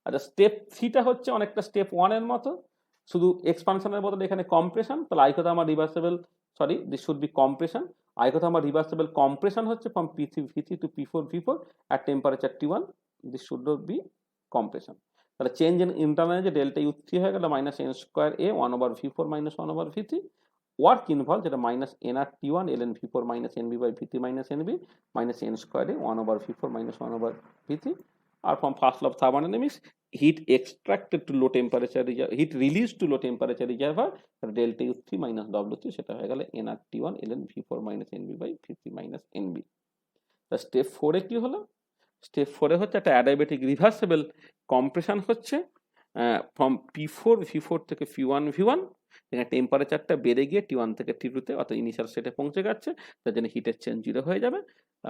আচ্ছা, স্টেপ 3টা হচ্ছে অনেকটা স্টেপ 1-এর মতো, শুধু এক্সপানশনের বদলে এখানে কম্প্রেশন। তাহলে isothermal reversible, sorry this should be compression, isothermal reversible compression হচ্ছে from P3 V3 to P4 V4 at temperature T1, this should be compression. তাহলে change in internal energy delta U3 হয়ে গেল minus n square A 1/V4 minus 1/V3। Work involve যেটা minus NRT1 ln V4 minus NB by V3 minus NB minus n square A 1/V4 minus 1/V3। আর from first law of thermodynamics heat extracted to low temperature heat released to low temperature reservoir delta U3 minus W3, সেটা হয়ে গেল NRT1 ln V4 minus NB by V3 minus NB। তা step 4-এ কি হলো, step 4-এ হচ্ছে একটা adiabatic reversible compression হচ্ছে from P4 V4 থেকে P1 V1, এখানে টেম্পারেচারটা বেড়ে গিয়ে T1 থেকে T2-তে অর্থাৎ ইনিশিয়াল স্টেটে পৌঁছে যাচ্ছে, তার জন্য হিটের চেঞ্জ 0 হয়ে যাবে।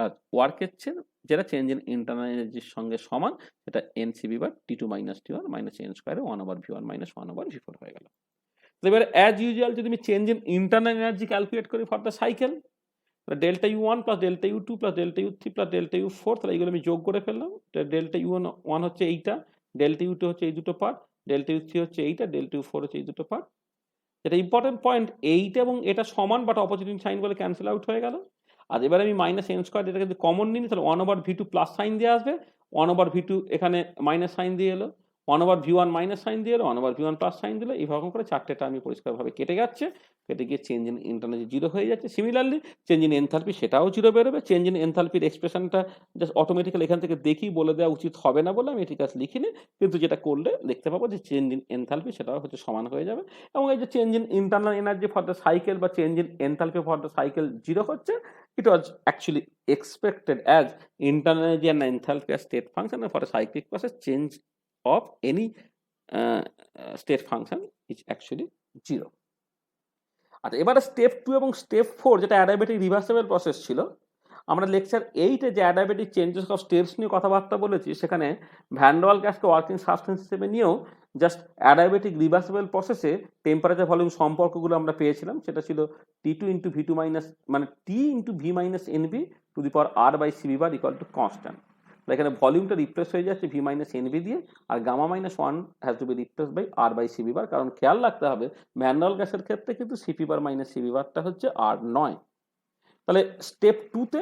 আর ওয়ার্কের চেঞ্জ যেটা চেঞ্জ ইন ইন্টারনাল এনার্জির সঙ্গে সমান, সেটা NCV bar T2 minus T1 minus n স্কোয়ারে 1/V1 মাইনাস 1/V4 হয়ে গেল। এবার অ্যাজ ইউজুয়াল যদি আমি change in internal energy calculate করি for the cycle, delta U1 plus delta U2 plus delta U3 plus delta U4, তাহলে এইগুলো আমি যোগ করে ফেললাম। ডেল্টা U1 হচ্ছে এইটা, ডেল্টা U2 হচ্ছে এই দুটো পার্ট, ডেল্টা U3 হচ্ছে এইটা, ডেল্টা U4 হচ্ছে এই দুটো পার্ট। এটা ইম্পর্টেন্ট পয়েন্ট, এইটা এবং এটা সমান বাট অপোজিট সাইন বলে ক্যান্সেল আউট হয়ে গেল। আর এবার আমি মাইনাস n স্কোয়ার এটা কিন্তু কমন নিই, তাহলে 1/V2 প্লাস সাইন দিয়ে আসবে, 1/V2 এখানে মাইনাস সাইন দিয়ে এলো, 1/V1 মাইনাস সাইন দিয়ে এলো, 1/V1 প্লাস সাইন দিলো, এইভাবে করে চারটেটা আমি পরিষ্কারভাবে কেটে যাচ্ছে, কেটে গিয়ে চেঞ্জ ইন ইন্টারনাল 0 হয়ে যাচ্ছে। সিমিলারলি চেঞ্জ ইন এনথালপি সেটাও 0 বেরোবে। চেঞ্জ ইন এনথালপির এক্সপ্রেশনটা জাস্ট অটোমেটিক্যালি এখান থেকে দেখি বলে দেওয়া উচিত হবে না বলে আমি এটি কাজ লিখিনি, কিন্তু যেটা করলে দেখতে পাবো যে চেঞ্জ ইন এনথালপি সেটাও হচ্ছে সমান হয়ে যাবে। এবং এই যে change in internal energy for the cycle বা change in enthalpy for the cycle 0 হচ্ছে, it was actually expected as internal energy and enthalpy as state function, and for a cyclic process change of any state function is actually 0. আচ্ছা, এবারে step 2 এবং step 4 যেটা adiabatic reversible process ছিল, আমরা lecture 8-এ যে adiabatic changes of states নিয়ে কথাবার্তা বলেছি, সেখানে ভ্যান ডার ওয়াল গ্যাসকে ওয়ার্কিং সাবস্টেন্স হিসেবে নিয়েও জাস্ট অ্যাডায়াবেটিক রিভার্সিবল প্রসেসে টেম্পারেচার ভলিউম সম্পর্কগুলো আমরা পেয়েছিলাম। সেটা ছিল T2 ইন্টু V2 মাইনাস মানে T into V minus NB to the power R by CB bar equal to constant. এখানে ভলিউমটা রিপ্লেস হয়ে যাচ্ছে V মাইনাস NB দিয়ে, আর gamma minus 1 has to be replace by R by CB bar, কারণ খেয়াল রাখতে হবে ভ্যান ডার ওয়াল গ্যাসের ক্ষেত্রে কিন্তু CP বার মাইনাস CB বারটা হচ্ছে R নয়। তাহলে স্টেপ 2-তে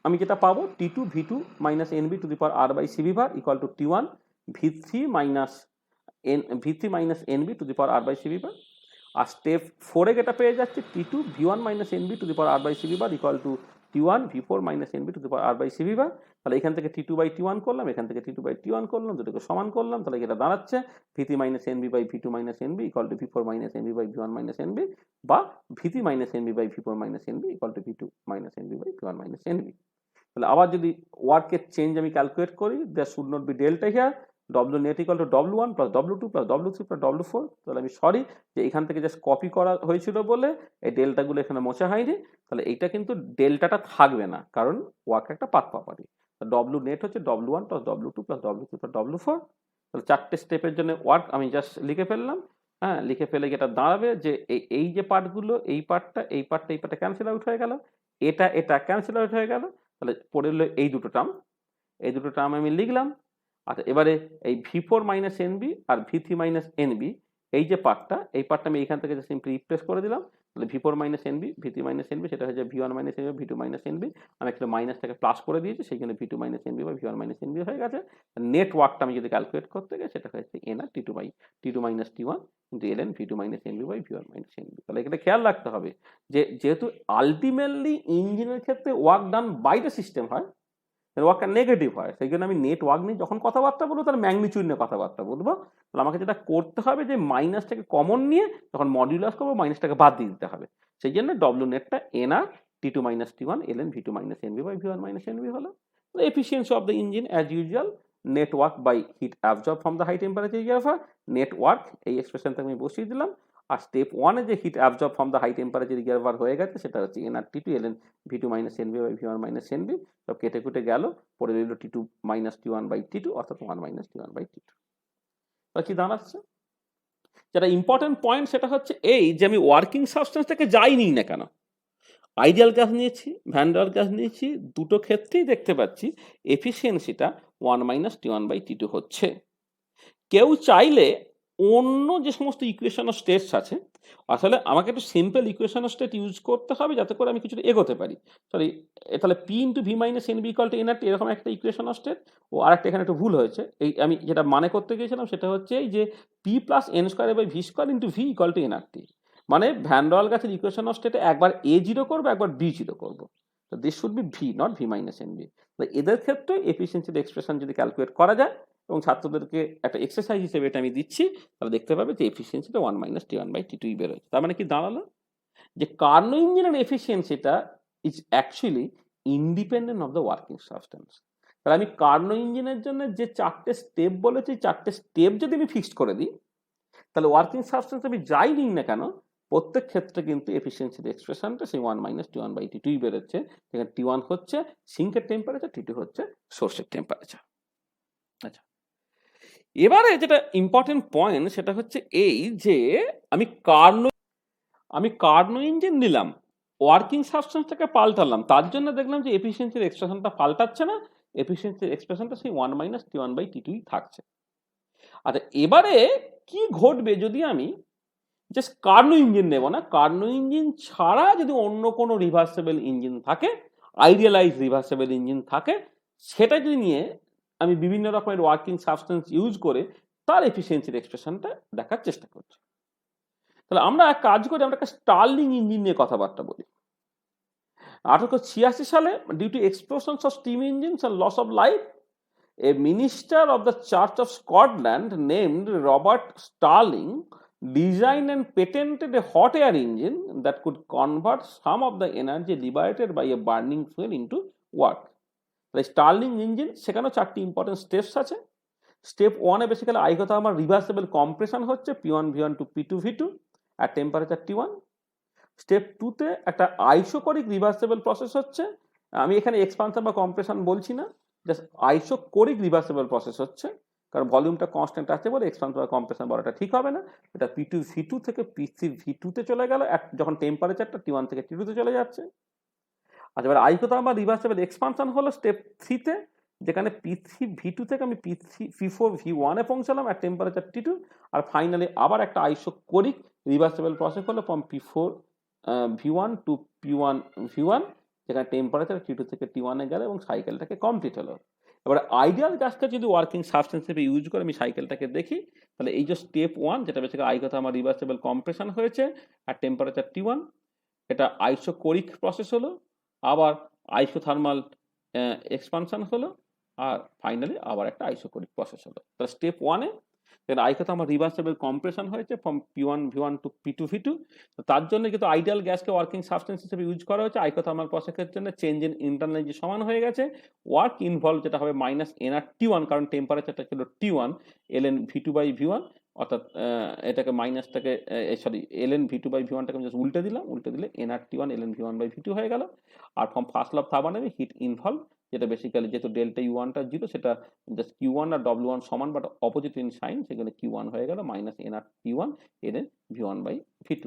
আমি যেটা পাবো T2 V2 minus NB to the power R by CB bar equal to T1 v3 minus nb to the power r by cv bar, আর স্টেপ 4 এ যেটা পেয়ে যাচ্ছে t2 v1 minus nb to the power r by cv bar equal to t1 v4 minus nb to the power r by cv bar। তাহলে এখান থেকে t2 by t1 করলাম, এখান থেকে t2 by t1 করলাম, দুটোকে সমান করলাম, তাহলে এটা দাঁড়াচ্ছে v3 minus nb by v2 minus nb equal to v4 minus nb by v1 minus nb, বা v3 minus nb by v4 minus nb equal to v2 minus nb by v1 minus nb। তাহলে আবার যদি ওয়ার্কের change আমি calculate করি, there should not be delta here, w net equal to w1 plus w2 plus w3 plus w4। তাহলে আমি sorry যে এখান থেকে জাস্ট কপি করা হয়েছিল বলে এই ডেল্টাগুলো এখানে মোছা হয়নি, তাহলে এইটা কিন্তু ডেল্টাটা থাকবে না, কারণ ওয়ার্ক একটা পাথ প্রপার্টি। w নেট হচ্ছে w1 plus w2 plus w3 plus w4। তাহলে চারটে স্টেপের জন্য ওয়ার্ক আমি জাস্ট লিখে ফেললাম। হ্যাঁ, লিখে ফেলে যেটা দাঁড়াবে যে এই যে পার্টগুলো, এই পার্টটা ক্যান্সেল আউট হয়ে গেল, এটা ক্যান্সেল আউট হয়ে গেল, তাহলে পড়ে এলো এই দুটো টার্ম আমি লিখলাম। আচ্ছা, এবারে এই v4 মাইনাস এনবি আর v3 মাইনাস এনবি এই যে পার্টটা, এই পার্টটা আমি এখান থেকে সিম্পলি রিপ্লেস করে দিলাম। তাহলে v4 minus NB v3 minus NB সেটা হয়ে যায় v1 minus NB v2 minus NB, আমি একটা মাইনাসটাকে প্লাস করে দিয়েছি, সেই জন্য v2 মাইনাস এনবি বা v1 মাইনাস এনবি হয়ে গেছে। নেট ওয়ার্কটা আমি যদি ক্যালকুলেট করতে গেলে সেটা হয়েছে n R t2 minus t1 কিন্তু ln v2 minus NB by v1 minus n B. তাহলে এখানে খেয়াল রাখতে হবে যে যেহেতু আলটিমেটলি ইঞ্জিনের ক্ষেত্রে work done by the system হয়, ওয়ার্কটা নেগেটিভ হয়, সেই জন্য আমি নেট ওয়ার্ক নিয়ে যখন কথাবার্তা বলবো তার ম্যাগনিটিউড নিয়ে কথাবার্তা বলবো। তাহলে আমাকে যেটা করতে হবে যে মাইনাসটাকে কমন নিয়ে যখন মডিউলাস করবো মাইনাসটাকে বাদ দিয়ে দিতে হবে, সেই জন্য ডব্লিউ নেটটা N R t2 minus t1 ln v2 minus NB by v1 minus NB হলো। Efficiency of the engine as usual net work by heat absorb from the high temperature reservoir, net work এই এক্সপ্রেশনটা আমি বসিয়ে দিলাম। আর step 1 এ যে heat absorb from the high temperature reservoir হয়ে গেছে সেটা হচ্ছে n R t2 ln v2 minus NB by v1 minus n B, সব কেটে কুটে গেল, পড়ে রইল t2 minus t1 by t2 অর্থাৎ 1 মাইনাস t1 বাই t2। তাহলে কি দাঁড়াচ্ছে, যেটা ইম্পর্টেন্ট পয়েন্ট সেটা হচ্ছে এই যে আমি ওয়ার্কিং সাবস্টেন্স থেকে যাই নিই না কেন, আইডিয়াল গ্যাস নিয়েছি, ভ্যান ডার গ্যাস নিয়েছি, দুটো ক্ষেত্রেই দেখতে পাচ্ছি এফিসিয়েন্সিটা 1 মাইনাস t1 বাই t2 হচ্ছে। কেউ চাইলে অন্য যে সমস্ত ইকুয়েশন অফ স্টেটস আছে, আসলে আমাকে একটু simple equation of state use করতে হবে যাতে করে আমি কিছুটা এগোতে পারি। সরি, তাহলে P into V minus N B equal to N R T, এরকম একটা ইকুয়েশন অফ স্টেট। ও আরেকটা এখানে একটু ভুল হয়েছে, এই আমি যেটা মানে করতে গিয়েছিলাম সেটা হচ্ছে এই যে P plus N square by V square into V equal to N R T, মানে ভ্যান ডার গ্যাসের ইকুয়েশন অফ স্টেটে একবার এ জিরো করবো একবার বি জিরো করবো, তো this should be V naught V minus N B. এদের ক্ষেত্রে এফিসিয়েন্সির এক্সপ্রেশন যদি ক্যালকুলেট করা যায় এবং ছাত্রদেরকে একটা এক্সারসাইজ হিসেবে এটা আমি দিচ্ছি, তাহলে দেখতে পাবে যে এফিসিয়েন্সিটা 1 মাইনাস t1 বাই t2 বেরোচ্ছে। তার মানে কি দাঁড়ালো যে কার্নো ইঞ্জিনের এফিসিয়েন্সিটা is actually independent of the working substance. তাহলে আমি কার্নো ইঞ্জিনের জন্য যে চারটে স্টেপ বলেছি, চারটে স্টেপ যদি আমি ফিক্সড করে দিই, তাহলে ওয়ার্কিং সাবস্টেন্স আমি যাই নিই না কেন প্রত্যেক ক্ষেত্রে কিন্তু এফিসিয়েন্সির এক্সপ্রেশনটা সেই 1 মাইনাস t1 বাই t2 বেরোচ্ছে। যেখানে t1 হচ্ছে সিঙ্কের টেম্পারেচার, t2 হচ্ছে সোর্সের টেম্পারেচার। আচ্ছা, এবারে যেটা ইম্পর্টেন্ট পয়েন্ট সেটা হচ্ছে এই যে আমি কার্নো ইঞ্জিন নিলাম, ওয়ার্কিং সাবস্টেন্সটাকে পাল্টালাম, তার জন্য দেখলাম যে এফিসিয়েন্সির এক্সপ্রেশনটা পাল্টাচ্ছে না, এফিসিয়েন্সির এক্সপ্রেশনটা সেই 1 মাইনাস t1 বাই t2 থাকছে। আচ্ছা, এবারে কি ঘটবে যদি আমি জাস্ট কার্নো ইঞ্জিন নেব না, কার্নো ইঞ্জিন ছাড়া যদি অন্য কোনো রিভার্সেবল ইঞ্জিন থাকে, আইডিয়ালাইজ রিভার্সেবল ইঞ্জিন থাকে, সেটা যদি নিয়ে আমি বিভিন্ন রকমের ওয়ার্কিং সাবস্টেন্স ইউজ করে তার এফিসিয়েন্সির এক্সপ্রেশনটা দেখার চেষ্টা করছি। তাহলে আমরা এক কাজ করি, আমরা একটা স্টার্লিং ইঞ্জিন নিয়ে কথাবার্তা বলি। 1886 সালে due to explosions of steam engines and loss of life, a minister of the church of Scotland named Robert Stirling designed and patented a hot air engine that could convert some of the energy liberated by a burning fuel into work. তাহলে Sterling engine, সেখানেও চারটি important steps আছে। Step 1 এ basically isothermal reversible compression হচ্ছে P1 V1 to P2 V2 at temperature T1। Step 2 তে একটা isochoric reversible process হচ্ছে, আমি এখানে এক্সপানশন বা কম্প্রেশন বলছি না, জাস্ট আইসোকোরিক রিভার্সেবল প্রসেস হচ্ছে, কারণ ভলিউমটা কনস্ট্যান্ট আছে বলে এক্সপানশন বা কম্প্রেশন বলাটা ঠিক হবে না। এটা P2 V2 থেকে P3 V2 তে চলে গেল যখন টেম্পারেচারটা T1 থেকে T2 তে চলে যাচ্ছে। আচ্ছা, এবার আইসোথার্মাল রিভার্সেবল এক্সপানশন হলো স্টেপ 3 তে, যেখানে P3 V2 থেকে আমি P4 V1 এ পৌঁছালাম আর টেম্পারেচার T2, আর ফাইনালি আবার একটা আইসোকোরিক রিভার্সেবল প্রসেস হলো from P4 V1 to P1 V1, যেখানে টেম্পারেচার T2 থেকে T1 এ গেল এবং সাইকেলটাকে কমপ্লিট হলো। এবার আইডিয়াল গ্যাসকে যদি ওয়ার্কিং সাবস্টেন্স হিসেবে ইউজ করে আমি সাইকেলটাকে দেখি, তাহলে এই যে স্টেপ 1 যেটা বেসিক্যালি আই কথা আমার রিভার্সিবল কম্প্রেশন হয়েছে আর টেম্পারেচার T1, এটা আইসোকোরিক প্রসেস হলো, আবার আইসোথার্মাল এক্সপানশন হলো, আর ফাইনালি আবার একটা আইসোকোরিক প্রসেস হলো। তাহলে স্টেপ 1-এ আই কথা আমার রিভার্সিবল কম্প্রেশন হয়েছে from P1 V1 to P2 V2। তার জন্য কিন্তু আইডিয়াল গ্যাসকে ওয়ার্কিং সাবস্টেন্স হিসেবে ইউজ করা হচ্ছে। আইসোথার্মাল প্রসেসের জন্য চেঞ্জ ইন ইন্টারনাল এনার্জি সমান হয়ে গেছে, ওয়ার্ক ইনভলভ যেটা হবে মাইনাস এনআর T1, কারণ টেম্পারেচারটা ছিল T1 ln V2 by V1, অর্থাৎ এটাকে মাইনাসটাকে সরি ln V2 বাই V1টাকে আমি জাস্ট উল্টে দিলাম, উল্টে দিলে NR T1 ln V1 by V2 হয়ে গেল। আর from first law of thermodynamics heat involve, যেটা বেসিক্যালি যেহেতু ডেল্টা U1টা 0, সেটা জাস্ট Q1 আর W1 সমান বাট অপোজিট ইন সাইন, সেখানে Q1 হয়ে গেল minus n R T1 ln V1 by V2।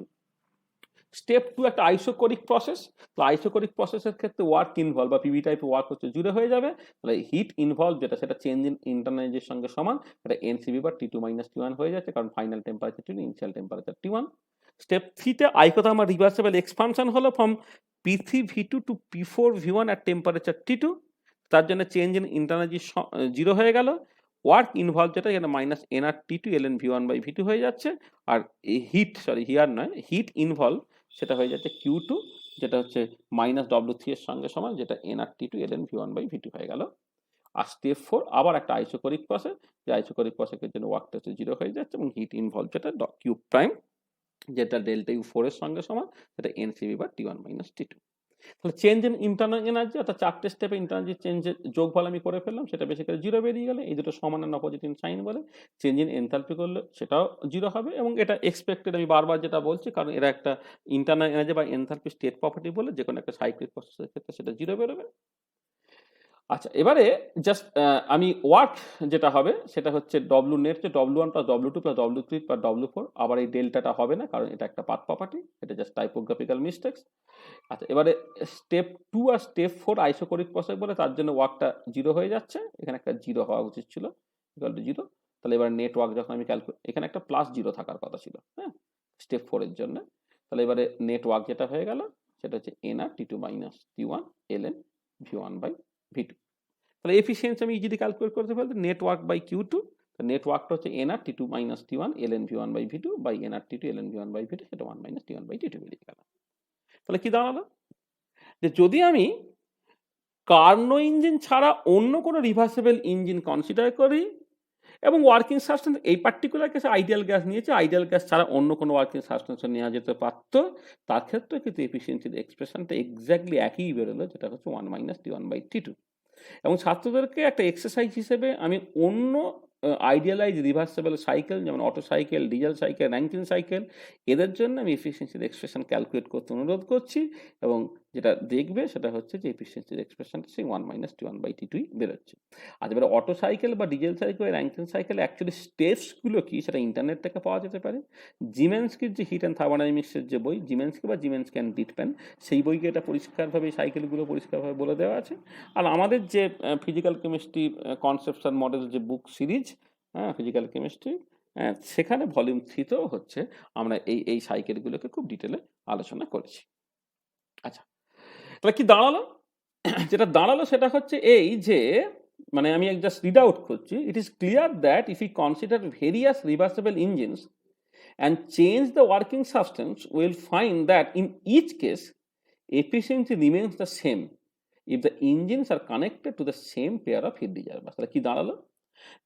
Step 2 একটা আইসোকোরিক প্রসেস। তো আইসোকোরিক প্রসেসের ক্ষেত্রে ওয়ার্ক ইনভলভ বা পিভি টাইপের ওয়ার্ক হচ্ছে 0 হয়ে যাবে। তাহলে হিট ইনভলভ যেটা সেটা চেঞ্জ ইন ইন্টারনাল এনার্জির সঙ্গে সমান, এটা এনসিবি বা T2 মাইনাস T1 হয়ে যাচ্ছে, কারণ final temperature T2 initial temperature T1। Step 3-তে আই কথা আমার রিভার্সিবল এক্সপানশন হলো from P3 V2 to P4 V1 at temperature T2। তার জন্য চেঞ্জ ইন ইন্টারনাল এনার্জি 0 হয়ে গেল। ওয়ার্ক ইনভলভ যেটা এখানে minus NR T2 ln V1 by V2 হয়ে যাচ্ছে। আর হিট হিয়ার নয়, হিট ইনভলভ সেটা হয়ে যাচ্ছে Q2, যেটা হচ্ছে মাইনাস W3 এর সঙ্গে সমান, যেটা NR T2 ln V1 by V2 হয়ে গেল। আর স্টেপ 4 আবার একটা আইসোকোরিক প্রসেস, যে আইসোকোরিক প্রসেসের জন্য ওয়ার্কটা হচ্ছে 0 হয়ে যাচ্ছে, এবং হিট ইনভলভ যেটা কিউ প্রাইম, যেটা ডেল্টা U4 এর সঙ্গে সমান, সেটা এনসিবি বা T1 মাইনাস T2। তাহলে চেঞ্জ ইন ইন্টারনাল এনার্জি, অর্থাৎ 4টে স্টেপে ইন্টারনাল এনার্জি চেঞ্জের যোগফল আমি করে ফেললাম, সেটা বেসিক্যালি 0 বেরিয়ে গেলে, এই দুটো সমান আর অপোজিট ইন সাইন বলে। চেঞ্জ ইন এনথালপি করলে সেটাও 0 হবে, এবং এটা এক্সপেক্টেড, আমি বারবার যেটা বলছি, কারণ এরা একটা ইন্টারনাল এনার্জি বা এনথালপি স্টেট প্রপার্টি বলে, যে কোনো একটা সাইক্লিক প্রসেসের ক্ষেত্রে সেটা 0 বেরোবে। আচ্ছা, এবারে জাস্ট আমি ওয়ার্ক যেটা হবে সেটা হচ্ছে ডব্লিউ নেট, যে W1 plus W2 plus W3 plus W4, আবার এই ডেল্টাটা হবে না, কারণ এটা একটা পাথ প্রপার্টি, এটা জাস্ট টাইপোগ্রাফিক্যাল মিস্টেক্স। আচ্ছা, এবারে স্টেপ 2 আর স্টেপ 4 আইসোকোরিক প্রসেস বলে, তার জন্য ওয়ার্কটা 0 হয়ে যাচ্ছে, এখানে একটা 0 হওয়া উচিত ছিল, ইকুয়াল টু 0। তাহলে এবার নেট ওয়ার্ক যখন আমি ক্যালকুলেট, এখানে একটা প্লাস 0 থাকার কথা ছিল, হ্যাঁ, স্টেপ 4 এর জন্য। তাহলে এবারে নেট ওয়ার্ক যেটা হয়ে গেল সেটা হচ্ছে n R T2 minus T1 ln V1 by V2। তাহলে এফিসিয়েন্সি আমি ইজিলি ক্যালকুলেট করতে পারি, নেটওয়ার্ক বাই Q2, নেটওয়ার্কটা হচ্ছে n R T2 minus T1 ln V1 by V2 by n R T2 ln V1 by V2, সেটা 1 মাইনাস T1 বাই T2 বেরিয়ে গেল। তাহলে কি দাঁড়ালো, যে যদি আমি কার্নো ইঞ্জিন ছাড়া অন্য কোনো রিভার্সিবল ইঞ্জিন কনসিডার করি, এবং ওয়ার্কিং সাবস্টেন্স এই পার্টিকুলার কেসে আইডিয়াল গ্যাস নিয়েছে, আইডিয়াল গ্যাস ছাড়া অন্য কোনো ওয়ার্কিং সাবস্টেন্স নেওয়া যেতে পারত, তার ক্ষেত্রে কিন্তু এফিসিয়েন্সির এক্সপ্রেশনটা এক্স্যাক্টলি একই বেরোলো, যেটা হচ্ছে 1 মাইনাস T1 বাই T2। এবং ছাত্রদেরকে একটা এক্সারসাইজ হিসেবে আমি অন্য আইডিয়ালাইজ রিভার্সেবল সাইকেল, যেমন auto cycle, diesel cycle, Rankine cycle, এদের জন্য আমি এফিসিয়েন্সির এক্সপ্রেশন ক্যালকুলেট করতে অনুরোধ করছি, এবং যেটা দেখবে সেটা হচ্ছে যে এফিসিয়েন্সির এক্সপ্রেশনটা সেই 1 মাইনাস T1 বাই T2 বেরোচ্ছে। আর এবার অটো সাইকেল বা Diesel cycle, Rankine cycle actually স্টেপসগুলো কি সেটা ইন্টারনেট থেকে পাওয়া যেতে পারে। জিমেন্সকির যে হিট অ্যান্ড থার্মোডাইনামিক্সের যে বই, জিমেন্সকি বা জিমেন্স ক্যান ডিটপ্যান, সেই বইকে এটা পরিষ্কারভাবে সাইকেলগুলো পরিষ্কারভাবে বলে দেওয়া আছে। আর আমাদের যে physical chemistry concepts and model যে বুক সিরিজ, হ্যাঁ, ফিজিক্যাল কেমিস্ট্রি, সেখানে ভলিউম 3-তেও হচ্ছে আমরা এই সাইকেলগুলোকে খুব ডিটেলে আলোচনা করেছি। আচ্ছা, তাহলে কি দাঁড়ালো, যেটা দাঁড়ালো সেটা হচ্ছে এই যে, মানে আমি জাস্ট রিড আউট করছি, it is clear that if you consider various reversible engines and change the working substance, we will find that in each case efficiency remains the same if the engines are connected to the same pair of heat reservoirs। তাহলে কি দাঁড়ালো,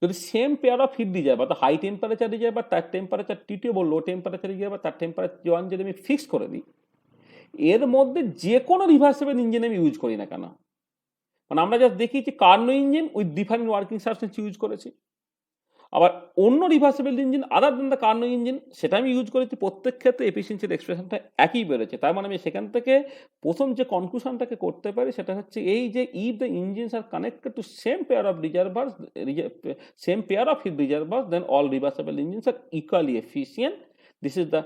যদি same pair of hit reservoir, বা high temperature reservoir তার temperature T2 এবং লো temperature reservoir তার temperature T1 যদি আমি ফিক্স করে দিই, এর মধ্যে যে কোনো রিভার্সিবল ইঞ্জিন আমি ইউজ করি না কেন, মানে আমরা জাস্ট দেখি যে Carnot engine with different working substance use করেছি, আবার অন্য reversible engine other than the Carnot engine সেটা আমি ইউজ করেছি, প্রত্যেক ক্ষেত্রে এফিসিয়েন্সির এক্সপ্রেশনটা একই বেরোচ্ছে। তার মানে আমি সেখান থেকে প্রথম যে কনক্লুশনটাকে করতে পারি সেটা হচ্ছে এই যে, if the engines are connected to same pair of reservoirs, same pair of heat reservoirs, then all reversible engines are equally efficient. This is the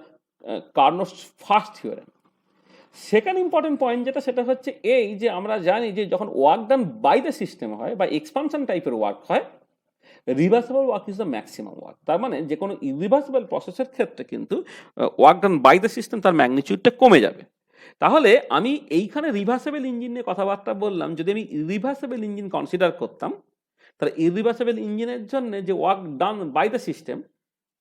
Carnot's first theorem. Second important point যেটা, সেটা হচ্ছে এই যে আমরা জানি যে যখন work done by the system হয় বা এক্সপানশন টাইপের ওয়ার্ক হয়, reversible work is the maximum work. তার মানে যে কোনো ইরিভার্সিবল প্রসেসের ক্ষেত্রে কিন্তু work done by the system তার ম্যাগনিটিউডটা কমে যাবে। তাহলে আমি এইখানে রিভার্সিবল ইঞ্জিন নিয়ে কথাবার্তা বললাম, যদি আমি রিভার্সিবল ইঞ্জিন কনসিডার করতাম, তাহলে ইরিভার্সিবল ইঞ্জিনের জন্য যে work done by the system,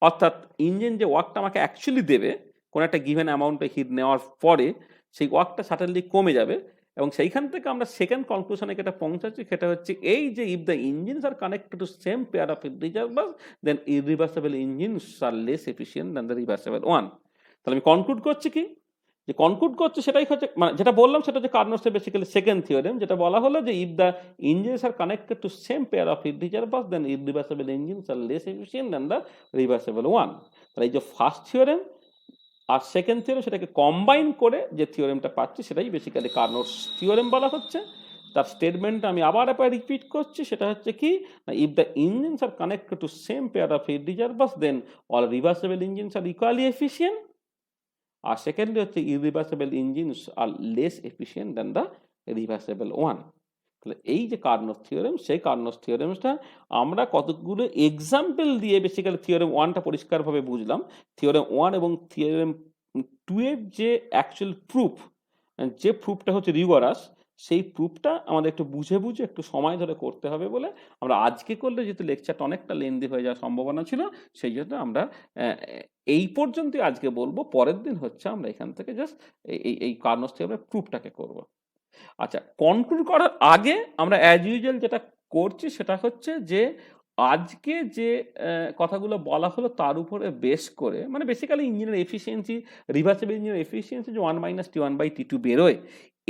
অর্থাৎ ইঞ্জিন যে ওয়ার্কটা আমাকে অ্যাকচুয়ালি দেবে কোনো একটা গিভেন অ্যামাউন্টে হিট নেওয়ার পরে, সেই ওয়ার্কটা সার্টেনলি কমে যাবে। এবং সেইখান থেকে আমরা সেকেন্ড কনক্লুশনে যেটা পৌঁছাচ্ছি সেটা হচ্ছে এই যে if the engines are connected to same pair of reservoirs then irreversible engines are less efficient than the reversible one. তাহলে আমি কনক্লুড করছি কি, যে কনক্লুড করছে সেটাই হচ্ছে, মানে যেটা বললাম সেটা হচ্ছে কার্নোসের বেসিক্যালি সেকেন্ড থিওরেম, যেটা বলা হলো যে if the engines are connected to same pair of heat reservoirs then irreversible engines are less efficient than the reversible one. তাহলে এই যে ফার্স্ট থিওরেম আর সেকেন্ড থিওরেম সেটাকে কম্বাইন করে যে থিওরেমটা পাচ্ছি সেটাই বেসিক্যালি কার্নোস থিওরেম বলা হচ্ছে। তার স্টেটমেন্টটা আমি আবার একবার রিপিট করছি, সেটা হচ্ছে কি, if the engines are connected to same pair of heat reservoirs then all reversible engines are equally efficient. আর সেকেন্ডলি হচ্ছে irreversible engines are less efficient than the reversible one. তাহলে এই যে কার্নোস থিওরেম, সেই কার্নোস থিওরেমসটা আমরা কতগুলো এক্সাম্পল দিয়ে বেসিক্যালি থিওরেম ওয়ানটা পরিষ্কারভাবে বুঝলাম। থিওরেম ওয়ান এবং থিওরেম টু এর যে অ্যাকচুয়াল প্রুফ, যে প্রুফটা হচ্ছে রিগরাস, সেই প্রুফটা আমাদের একটু বুঝে বুঝে একটু সময় ধরে করতে হবে বলে আমরা আজকে করলে যেহেতু লেকচারটা অনেকটা লেন্দি হয়ে যাওয়ার সম্ভাবনা ছিল, সেই জন্য আমরা এই পর্যন্তই আজকে বলবো। পরের দিন হচ্ছে আমরা এখান থেকে জাস্ট এই কার্নোস থিওরেমের প্রুফটাকে করব। আচ্ছা, কনক্লুড করার আগে আমরা অ্যাজ ইউজুয়াল যেটা করছি সেটা হচ্ছে যে আজকে যে কথাগুলো বলা হলো তার উপরে বেস করে, মানে বেসিক্যালি ইঞ্জিনের এফিসিয়েন্সি, রিভার্সিবল ইঞ্জিনের এফিসিয়েন্সি যে 1-T1/T2 বেরোয়,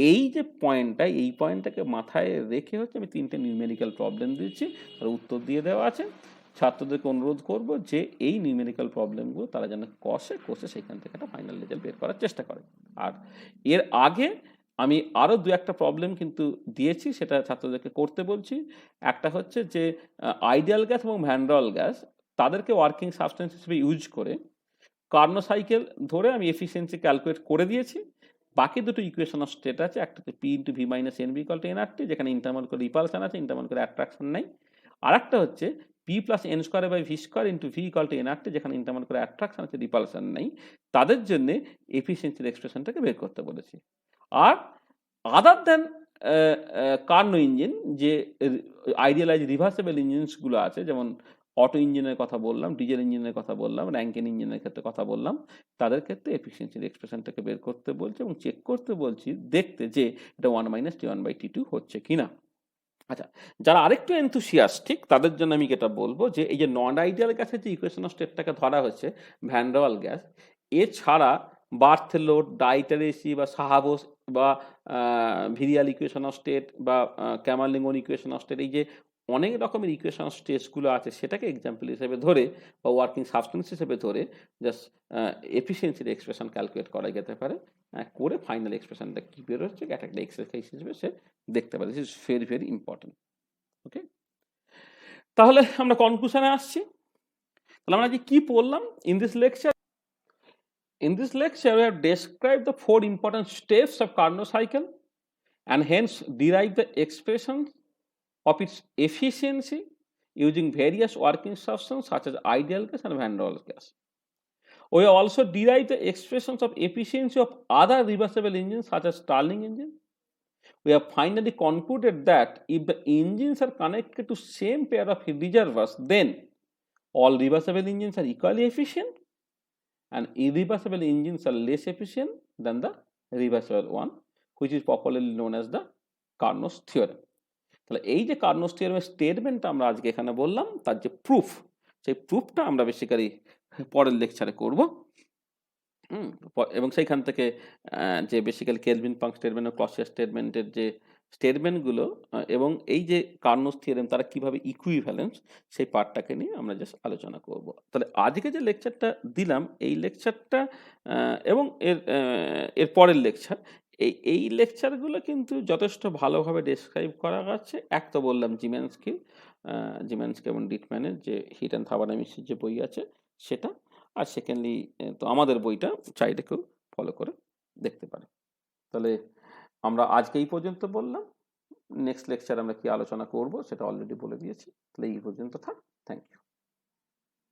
এই যে পয়েন্টটা, এই পয়েন্টটাকে মাথায় রেখে হচ্ছে আমি 3টে নিউমেরিক্যাল প্রবলেম দিচ্ছি, তার উত্তর দিয়ে দেওয়া আছে। ছাত্রদেরকে অনুরোধ করব যে এই নিউমেরিক্যাল প্রবলেমগুলো তারা যেন কষে সেইখান থেকে একটা ফাইনাল রেজাল্ট বের করার চেষ্টা করে। আর এর আগে আমি আরও 2-একটা প্রবলেম কিন্তু দিয়েছি, সেটা ছাত্রদেরকে করতে বলছি। একটা হচ্ছে যে আইডিয়াল গ্যাস এবং ভ্যান ডের ওয়াল গ্যাস, তাদেরকে ওয়ার্কিং সাবস্টেন্স হিসেবে ইউজ করে কার্নোট সাইকেল ধরে আমি এফিসিয়েন্সি ক্যালকুলেট করে দিয়েছি। বাকি দুটো ইকুয়েশন অফ স্টেট আছে, একটা হচ্ছে P × V - NV = nRT, যেখানে ইন্টারমাল করে রিপালশন আছে, ইন্টারমাল করে অ্যাট্রাকশন নাই। আর একটা হচ্ছে P + n²/v² × V = nRT, যেখানে ইন্টারমাল করে অ্যাট্রাকশন আছে, রিপালশন নাই। তাদের জন্য এফিসিয়েন্সির এক্সপ্রেশনটাকে বের করতে বলেছি। আর আদার দেন কার্নো ইঞ্জিন, যে আইডিয়ালাইজ রিভার্সিবল ইঞ্জিনসগুলো আছে, যেমন অটো ইঞ্জিনের কথা বললাম, ডিজেল ইঞ্জিনের কথা বললাম, র্যাঙ্কিন ইঞ্জিনের ক্ষেত্রে কথা বললাম, তাদের ক্ষেত্রে এফিসিয়েন্সির এক্সপ্রেশনটাকে বের করতে বলছি এবং চেক করতে বলছি, দেখতে যে এটা 1-T1/T2 হচ্ছে কিনা। আচ্ছা, যারা আরেকটু এনথুসিয়াস্টিক তাদের জন্য আমি যেটা বলবো যে এই যে নন আইডিয়াল গ্যাসের যে ইকুয়েশন অফ স্টেটটাকে ধরা হচ্ছে ভ্যান ডের ওয়াল গ্যাস, এছাড়া বার্থেলোট, ডাইটারেসি বা সাহাবোস বা ভিরিয়াল ইকুয়েশন অফ স্টেট বা ক্যামারলিঙ্গন ইকুয়েশন অফ স্টেট, এই যে অনেক রকমের ইকুয়েশন অফ স্টেটসগুলো আছে সেটাকে এক্সাম্পল হিসেবে ধরে বা ওয়ার্কিং সাবস্টেন্স হিসেবে ধরে জাস্ট এফিসিয়েন্সির এক্সপ্রেশন ক্যালকুলেট করা যেতে পারে, করে ফাইনাল এক্সপ্রেশনটা কী বেরোচ্ছে একটা এক্সারসাইজ হিসেবে সে দেখতে পারে। This is very very important. Okay, তাহলে আমরা কনক্লুশনে আসছি। তাহলে আমরা কি পড়লাম in this lecture? In this lecture, we have described the 4 important steps of Carnot cycle and hence derived the expression of its efficiency using various working substances such as ideal gas and Van der Waals gas. We have also derived the expressions of efficiency of other reversible engines such as Stirling engine. We have finally concluded that if the engines are connected to same pair of heat reservoirs, then all reversible engines are equally efficient and irreversible engines are less efficient than the reversible one, which is popularly known as the Carnot theorem. তাহলে এই যে কার্নোস থিওরেমের স্টেটমেন্টটা আমরা আজকে এখানে বললাম, তার যে প্রুফ, সেই প্রুফটা আমরা বেসিক্যালি পরের লেকচারে করব। এবং সেইখান থেকে যে বেসিক্যালি কেলভিন পাঙ্ক স্টেটমেন্ট ও ক্লসিয়াস স্টেটমেন্টের যে স্টেটমেন্টগুলো এবং এই যে কার্নোস থিওরেম তারা কিভাবে ইকুইভ্যালেন্স, সেই পার্টটাকে নিয়ে আমরা জাস্ট আলোচনা করব। তাহলে আজকে যে লেকচারটা দিলাম, এই লেকচারটা এবং এর পরের লেকচার, এই লেকচারগুলো কিন্তু যথেষ্ট ভালোভাবে ডেসক্রাইব করা আছে। এক তো বললাম জিমেন্সকি এবং ডিটম্যানের যে হিট অ্যান্ড থার্মোডাইনামিক্সের যে বই আছে সেটা, আর সেকেন্ডলি তো আমাদের বইটা চাইলে কেউ ফলো করে দেখতে পারে। তাহলে আমরা আজকে এই পর্যন্ত বললাম, নেক্সট লেকচার আমরা কি আলোচনা করব সেটা অলরেডি বলে দিয়েছি। তাহলে এই পর্যন্ত থাক। Thank you.